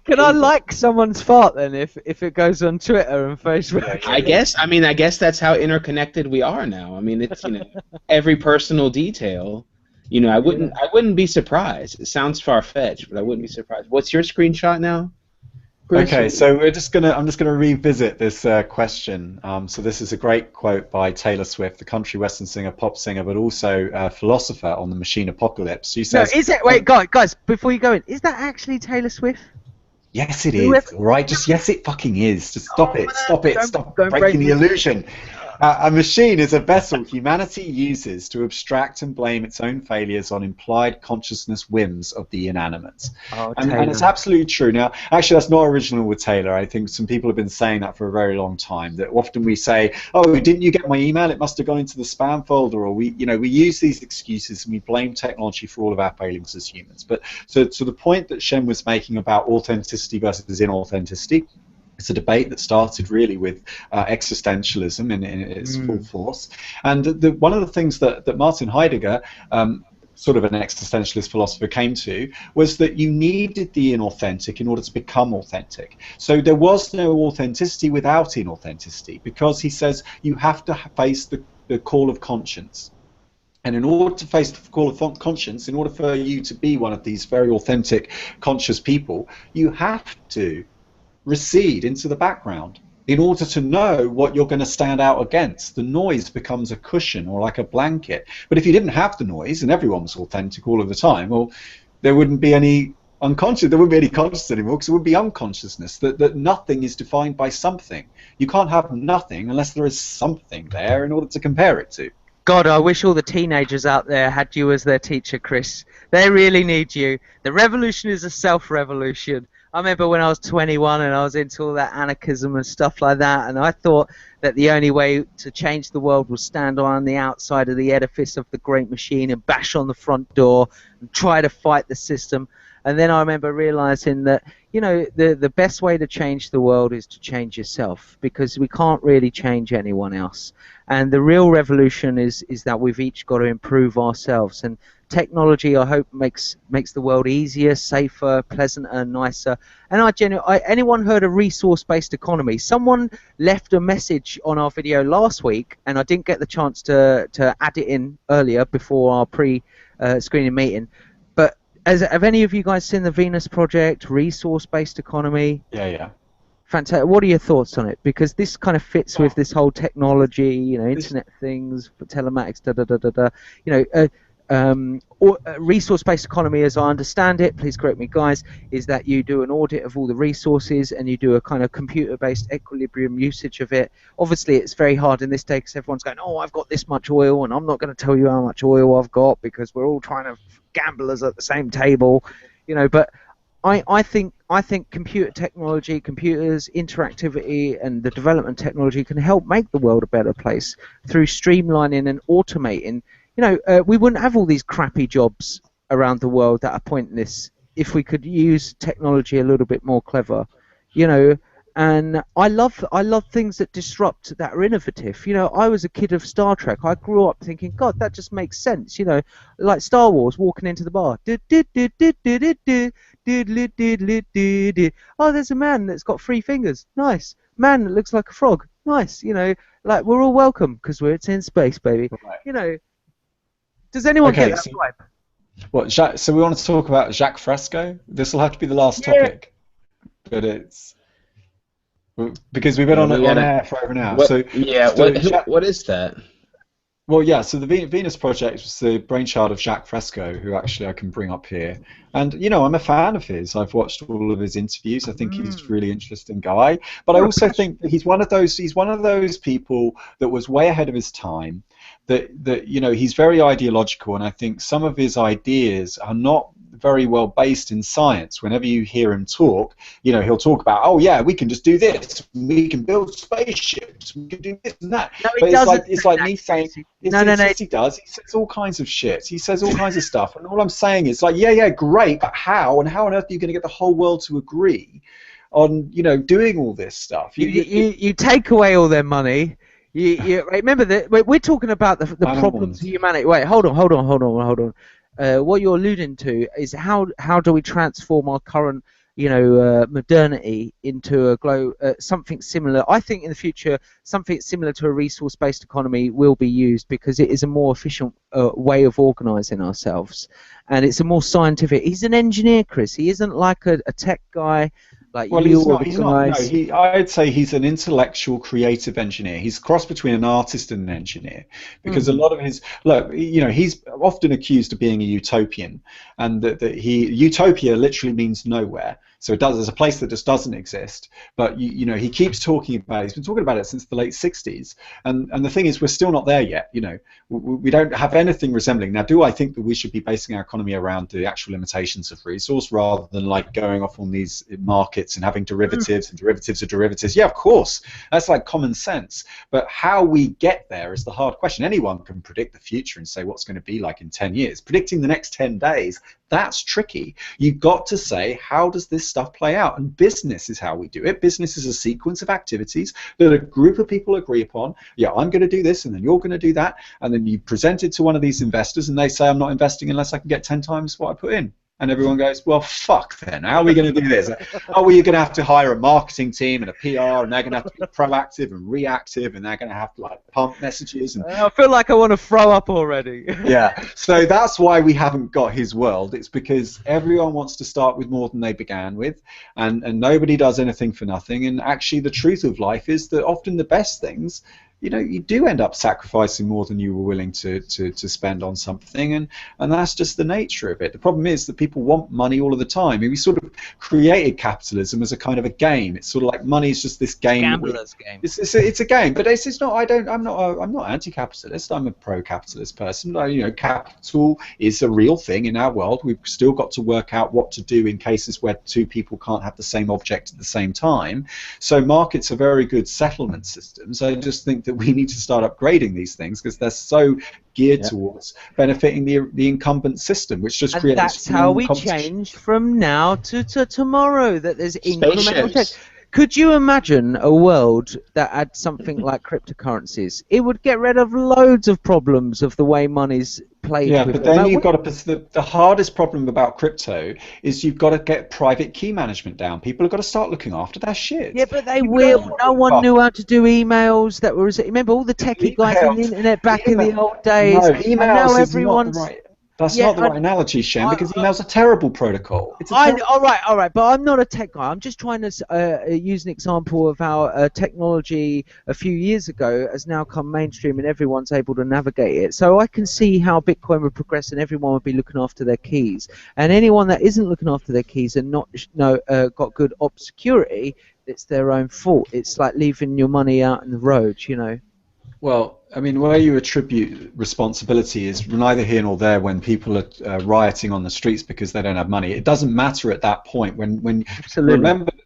Can I like someone's fart then if it goes on Twitter and Facebook? I guess that's how interconnected we are now. I mean, it's, you know, every personal detail. You know, I wouldn't be surprised. It sounds far-fetched, but I wouldn't be surprised. What's your screenshot now? Okay, so I'm just gonna revisit this question. So this is a great quote by Taylor Swift, the country western singer, pop singer, but also a philosopher on the machine apocalypse. She says, "No, is it? Wait, guys, before you go in, is that actually Taylor Swift?" Yes, it is. All right, just yes, it fucking is. Just stop it. Stop breaking the illusion. A machine is a vessel humanity uses to abstract and blame its own failures on implied consciousness whims of the inanimate. And it's absolutely true. Now, actually, that's not original with Taylor. I think some people have been saying that for a very long time, that often we say, oh, didn't you get my email? It must have gone into the spam folder. Or we use these excuses and we blame technology for all of our failings as humans. But so the point that Shem was making about authenticity versus inauthenticity, It's a debate that started really with existentialism in its full force. And one of the things that Martin Heidegger, sort of an existentialist philosopher, came to was that you needed the inauthentic in order to become authentic. So there was no authenticity without inauthenticity, because he says you have to face the call of conscience. And in order to face the call of conscience, in order for you to be one of these very authentic, conscious people, you have to recede into the background in order to know what you're going to stand out against. The noise becomes a cushion or like a blanket. But if you didn't have the noise and everyone was authentic all of the time, well, there wouldn't be any unconscious, there wouldn't be any conscious anymore, because it would be unconsciousness, that nothing is defined by something. You can't have nothing unless there is something there in order to compare it to. God, I wish all the teenagers out there had you as their teacher, Chris. They really need you. The revolution is a self-revolution. I remember when I was 21 and I was into all that anarchism and stuff like that, and I thought that the only way to change the world was stand on the outside of the edifice of the great machine and bash on the front door and try to fight the system. And then I remember realizing that, you know, the best way to change the world is to change yourself, because we can't really change anyone else. And the real revolution is that we've each got to improve ourselves. And technology, I hope, makes the world easier, safer, pleasanter, nicer. And anyone heard of resource-based economy? Someone left a message on our video last week, and I didn't get the chance to add it in earlier before our pre-screening meeting. But have any of you guys seen the Venus Project, resource-based economy? Yeah. Fantastic. What are your thoughts on it? Because this kind of fits with this whole technology, you know, Internet of Things, telematics, you know, resource-based economy, as I understand it, please correct me, guys, is that you do an audit of all the resources and you do a kind of computer-based equilibrium usage of it. Obviously, it's very hard in this day because everyone's going, oh, I've got this much oil, and I'm not going to tell you how much oil I've got because we're all trying to gamblers at the same table, you know. But I think computer technology, computers, interactivity, and the development technology can help make the world a better place through streamlining and automating. You know, we wouldn't have all these crappy jobs around the world that are pointless if we could use technology a little bit more clever, you know. And I love things that disrupt, that are innovative. You know, I was a kid of Star Trek. I grew up thinking, God, that just makes sense. You know, like Star Wars, walking into the bar. Oh, there's a man that's got 3 fingers. Nice. Man that looks like a frog. Nice. You know, like we're all welcome because it's in space, baby. Right. You know. Does anyone get that vibe? What, so we want to talk about Jacques Fresco? This will have to be the last topic. But it's... because we've been on air for over an hour. What is that? Well, yeah, so the Venus Project was the brainchild of Jacques Fresco, who actually I can bring up here. And, you know, I'm a fan of his. I've watched all of his interviews. I think he's a really interesting guy. But I also think that he's one of those people that was way ahead of his time, that you know, he's very ideological, and I think some of his ideas are not very well based in science. Whenever you hear him talk, you know, he'll talk about, oh yeah, we can just do this, we can build spaceships, we can do this and that. No, but it's like me saying, no, he does. He says all kinds of shit. He says all kinds of stuff, and all I'm saying is like, yeah, great, but how? And how on earth are you going to get the whole world to agree on, you know, doing all this stuff? You take away all their money. You remember that we're talking about the problems of humanity. Wait, hold on. What you're alluding to is how do we transform our current, you know, modernity into something similar. I think in the future something similar to a resource-based economy will be used because it is a more efficient way of organising ourselves, and it's a more scientific. He's an engineer, Chris. He isn't like a tech guy. Like well, he's not. No, I'd say he's an intellectual, creative engineer. He's a cross between an artist and an engineer, because a lot of his you know, he's often accused of being a utopian, and utopia literally means nowhere. So there's a place that just doesn't exist. But you know, he keeps talking about it. He's been talking about it since the late '60s, and the thing is, we're still not there yet. You know, we don't have anything resembling. Now, do I think that we should be basing our economy around the actual limitations of resource rather than like going off on these markets and having derivatives and derivatives of derivatives? Yeah, of course, that's like common sense. But how we get there is the hard question. Anyone can predict the future and say what's going to be like in 10 years. Predicting the next 10 days, That's tricky. You've got to say, how does this stuff play out? And business is how we do it. Business is a sequence of activities that a group of people agree upon. Yeah, I'm going to do this, and then you're going to do that, and then you present it to one of these investors, and they say, I'm not investing unless I can get 10 times what I put in. And everyone goes, well, fuck then. How are we going to do this? Oh, well, you're going to have to hire a marketing team and a PR, and they're going to have to be proactive and reactive, and they're going to have to like pump messages. And I feel like I want to throw up already. yeah, so that's why we haven't got his world. It's because everyone wants to start with more than they began with, and nobody does anything for nothing. And actually, the truth of life is that often the best things, you know, you do end up sacrificing more than you were willing to spend on something, and that's just the nature of it. The problem is that people want money all of the time. I mean, we sort of created capitalism as a kind of a game. It's sort of like money is just this game. Gambler's game. It's a game, but it's not. I'm not anti-capitalist. I'm a pro-capitalist person. You know, capital is a real thing in our world. We've still got to work out what to do in cases where two people can't have the same object at the same time. So markets are very good settlement systems. I just think that we need to start upgrading these things because they're so geared towards benefiting the incumbent system, which just creates. That's how we change from now to tomorrow. That there's incremental change. Could you imagine a world that had something like cryptocurrencies? It would get rid of loads of problems of the way money's played. Yeah, but then you've got to. The hardest problem about crypto is you've got to get private key management down. People have got to start looking after their shit. Yeah, but they will. No one knew how to do emails. That were. Remember all the techie guys on the internet back in the old days. No, emails is not the right. That's not the right analogy, Shem, because email's a terrible protocol. All right, but I'm not a tech guy. I'm just trying to use an example of how technology a few years ago has now come mainstream and everyone's able to navigate it. So I can see how Bitcoin would progress and everyone would be looking after their keys. And anyone that isn't looking after their keys and not got good op security, it's their own fault. It's like leaving your money out in the road, you know. Well, I mean, where you attribute responsibility is neither here nor there when people are rioting on the streets because they don't have money. It doesn't matter at that point. When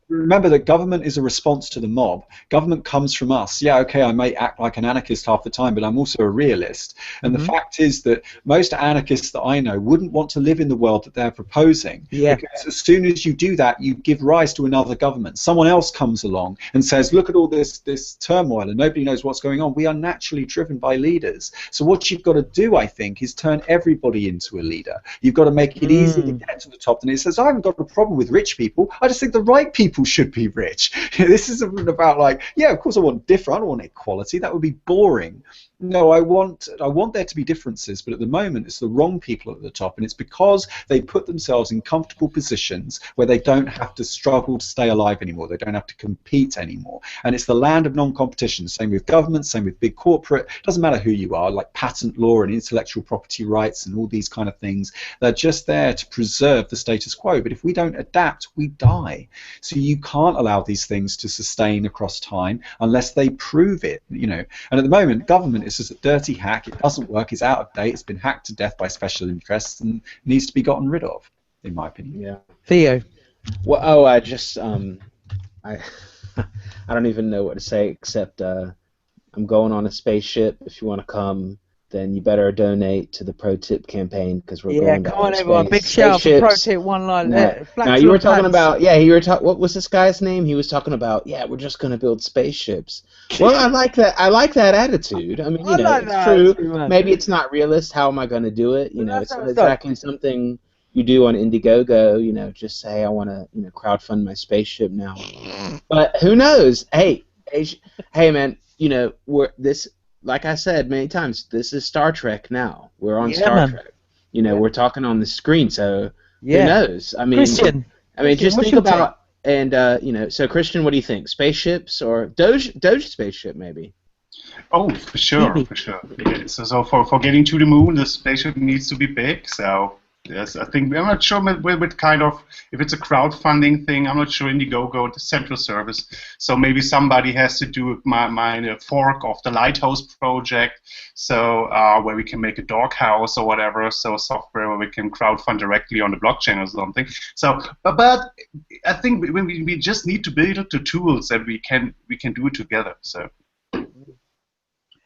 remember that government is a response to the mob. Government comes from us. Yeah, okay, I may act like an anarchist half the time, but I'm also a realist. And the fact is that most anarchists that I know wouldn't want to live in the world that they're proposing. Yeah. Because as soon as you do that, you give rise to another government. Someone else comes along and says, look at all this turmoil and nobody knows what's going on. We are naturally driven by leaders. So what you've got to do, I think, is turn everybody into a leader. You've got to make it easy to get to the top. And it says, I haven't got a problem with rich people. I just think the right people should be rich. This isn't about like, yeah, of course I want different. I don't want equality. That would be boring. No, I want there to be differences, but at the moment it's the wrong people at the top, and it's because they put themselves in comfortable positions where they don't have to struggle to stay alive anymore. They don't have to compete anymore, and it's the land of non-competition. Same with government, same with big corporate. Doesn't matter who you are, like patent law and intellectual property rights and all these kind of things. They're just there to preserve the status quo. But if we don't adapt, we die. So you can't allow these things to sustain across time unless they prove it. You know, and at the moment, government is just a dirty hack. It doesn't work. It's out of date. It's been hacked to death by special interests and needs to be gotten rid of, in my opinion. Yeah. Theo. Well, I just I don't even know what to say except I'm going on a spaceship. If you want to come, then you better donate to the ProTip campaign because we're going to come on, everyone! Big shout out for ProTip one line. Now you were talking about what was this guy's name? He was talking about we're just going to build spaceships. Well, I like that. I like that attitude. I mean, it's true. Maybe it's not realist. How am I going to do it? You know, it's not exactly something you do on Indiegogo. You know, just say I want to crowdfund my spaceship now. But who knows? Hey, man. You know, like I said many times, this is Star Trek now. We're on Star Trek. You know, we're talking on the screen, so who knows? I mean, Christian, just think about so Christian, what do you think? Spaceships or Doge spaceship maybe? Oh, for sure. Yeah, so for getting to the moon, the spaceship needs to be big. So yes, I think I'm not sure with kind of if it's a crowdfunding thing. I'm not sure Indiegogo, the central service. So maybe somebody has to do my fork of the Lighthouse project. So where we can make a doghouse or whatever. So software where we can crowdfund directly on the blockchain or something. So, but I think we just need to build the tools that we can do it together. So.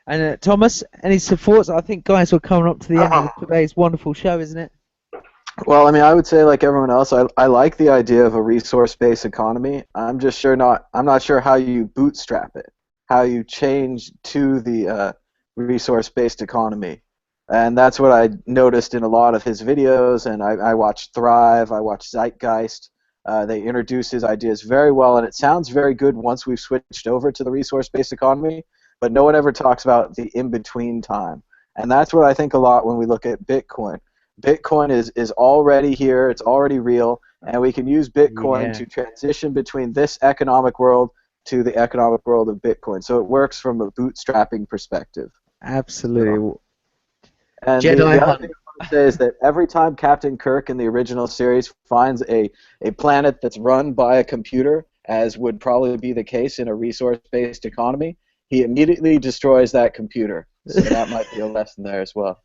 And Thomas, any supports? I think guys, we're coming up to the end of today's wonderful show, isn't it? Well, I mean, I would say like everyone else, I like the idea of a resource-based economy. I'm not sure how you bootstrap it, how you change to the resource-based economy, and that's what I noticed in a lot of his videos. And I watched Thrive, I watched Zeitgeist. They introduce his ideas very well, and it sounds very good once we've switched over to the resource-based economy. But no one ever talks about the in-between time, and that's what I think a lot when we look at Bitcoin. Bitcoin is already here, it's already real, and we can use Bitcoin to transition between this economic world to the economic world of Bitcoin. So it works from a bootstrapping perspective. Absolutely. And the other thing I want to say is that every time Captain Kirk in the original series finds a planet that's run by a computer, as would probably be the case in a resource-based economy, he immediately destroys that computer. So that might be a lesson there as well.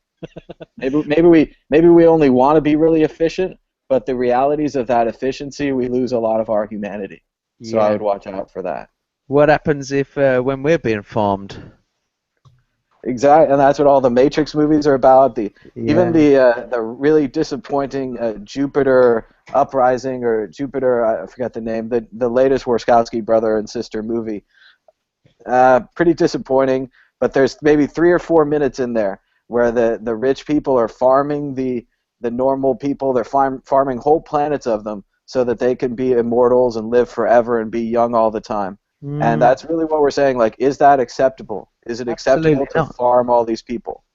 Maybe we only want to be really efficient, but the realities of that efficiency, we lose a lot of our humanity. So I would watch out for that. What happens if when we're being farmed? Exactly, and that's what all the Matrix movies are about. Even the really disappointing Jupiter Uprising, or Jupiter, I forget the name, the latest Warshawski brother and sister movie. Pretty disappointing, but there's maybe 3 or 4 minutes in there where the rich people are farming the normal people. They're farming whole planets of them so that they can be immortals and live forever and be young all the time. And that's really what we're saying. Like, is that acceptable? Is it acceptable to farm all these people?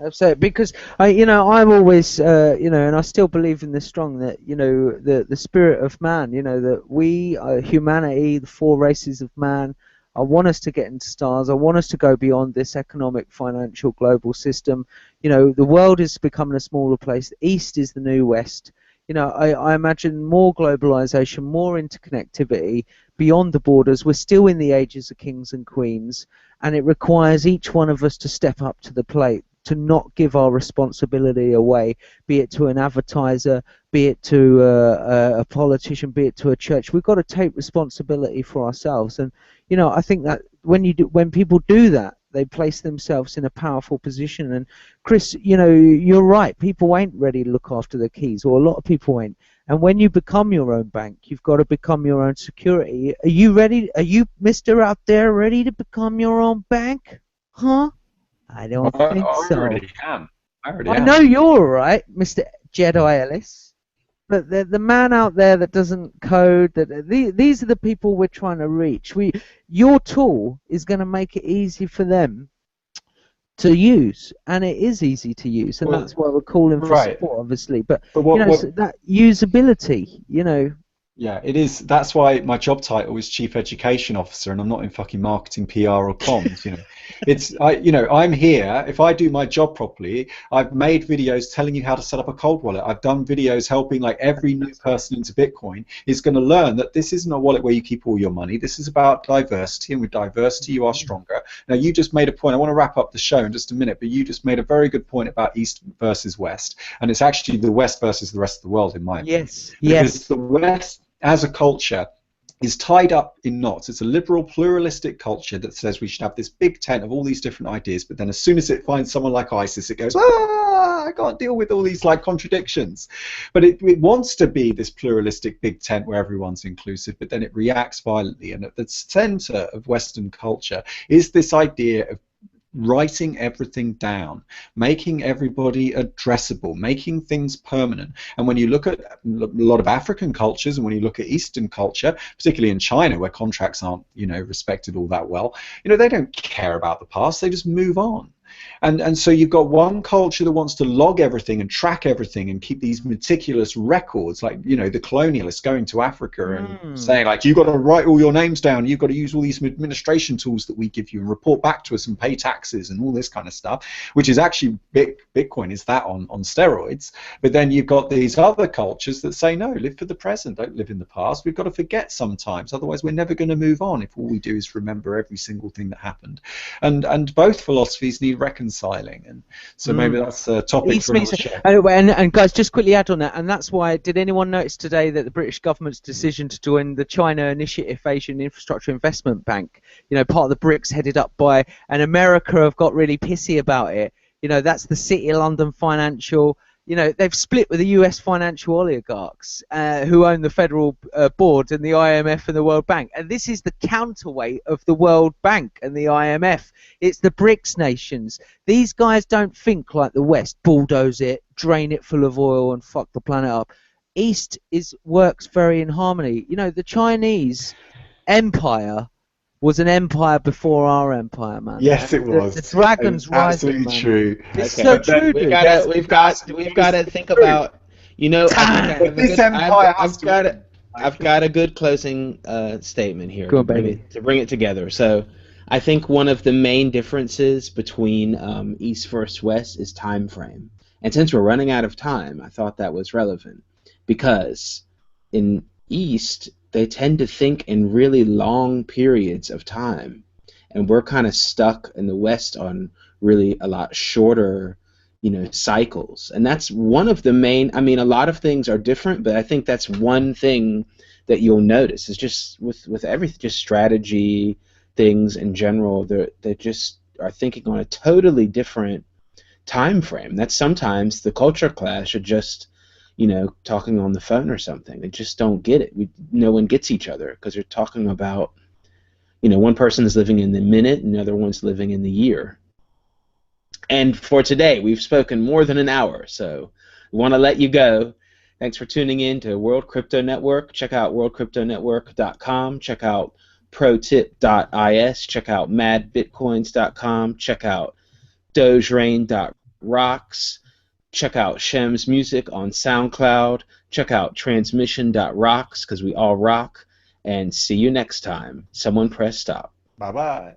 Absolutely, because I'm always, and I still believe in this strong that the spirit of man, that we, humanity, the 4 races of man. I want us to get into stars. I want us to go beyond this economic, financial, global system. The world is becoming a smaller place. The East is the new West. I imagine more globalization, more interconnectivity beyond the borders. We're still in the ages of kings and queens, and it requires each one of us to step up to the plate, to not give our responsibility away, be it to an advertiser, be it to a politician, be it to a church. We've got to take responsibility for ourselves. And I think that when people do that, they place themselves in a powerful position. And Chris, you're right. People ain't ready to look after their keys, or a lot of people ain't. And when you become your own bank, you've got to become your own security. Are you ready? Are you, Mister out there, ready to become your own bank? Huh? I don't think so. I already am. I know you're all right, Mr. Jedi Ellis. But the man out there that doesn't code, these are the people we're trying to reach. Your tool is going to make it easy for them to use, and it is easy to use, and that's why we're calling for support, obviously. But so that usability, Yeah, it is. That's why my job title is Chief Education Officer, and I'm not in fucking marketing, PR, or comms. I'm here. If I do my job properly, I've made videos telling you how to set up a cold wallet. I've done videos helping like every new person into Bitcoin is going to learn that this isn't a wallet where you keep all your money. This is about diversity, and with diversity, you are stronger. Now, you just made a point. I want to wrap up the show in just a minute, but you just made a very good point about East versus West, and it's actually the West versus the rest of the world, in my opinion. Because the West, as a culture, is tied up in knots. It's a liberal, pluralistic culture that says we should have this big tent of all these different ideas, but then as soon as it finds someone like ISIS, it goes, I can't deal with all these like contradictions. But it wants to be this pluralistic big tent where everyone's inclusive, but then it reacts violently. And at the center of Western culture is this idea of writing everything down, making everybody addressable, making things permanent. And when you look at a lot of African cultures, and when you look at Eastern culture, particularly in China, where contracts aren't, respected all that well, they don't care about the past. They just move on. And so you've got one culture that wants to log everything and track everything and keep these meticulous records, like, the colonialists going to Africa and saying, like, you've got to write all your names down, you've got to use all these administration tools that we give you and report back to us and pay taxes and all this kind of stuff, which is actually Bitcoin is that on steroids. But then you've got these other cultures that say, no, live for the present, don't live in the past. We've got to forget sometimes, otherwise we're never going to move on if all we do is remember every single thing that happened. And both philosophies need reconciling, and so maybe that's a topic for another show. And guys, just quickly add on that, and that's why, did anyone notice today that the British government's decision to join the China Initiative Asian Infrastructure Investment Bank, part of the BRICS headed up by, and America have got really pissy about it. That's the City of London Financial you know, they've split with the US financial oligarchs who own the Federal Board and the IMF and the World Bank. And this is the counterweight of the World Bank and the IMF. It's the BRICS nations. These guys don't think like the West, bulldoze it, drain it full of oil and fuck the planet up. East works very in harmony. You know, the Chinese empire was an empire before our empire, man. Yes, it was. The dragon's rising, absolutely man. true. It's so true, dude. We've got to think about, you know, I've got a good closing statement here Go on, baby. to bring it together. So I think one of the main differences between East versus West is time frame. And since we're running out of time, I thought that was relevant because in East, they tend to think in really long periods of time, and we're kind of stuck in the West on really a lot shorter, you know, cycles. And that's one of the main, I mean, a lot of things are different, but I think that's one thing that you'll notice is just with everything, just strategy, things in general, they just are thinking on a totally different time frame. That's sometimes the culture clash of just, you know, talking on the phone or something. They just don't get it. No one gets each other because they're talking about, you know, one person is living in the minute and the other one's living in the year. And for today, we've spoken more than an hour, so we want to let you go. Thanks for tuning in to World Crypto Network. Check out worldcryptonetwork.com. Check out protip.is. Check out madbitcoins.com. Check out dogerain.rocks. Check out Shem's music on SoundCloud. Check out transmission.rocks because we all rock. And see you next time. Someone press stop. Bye-bye.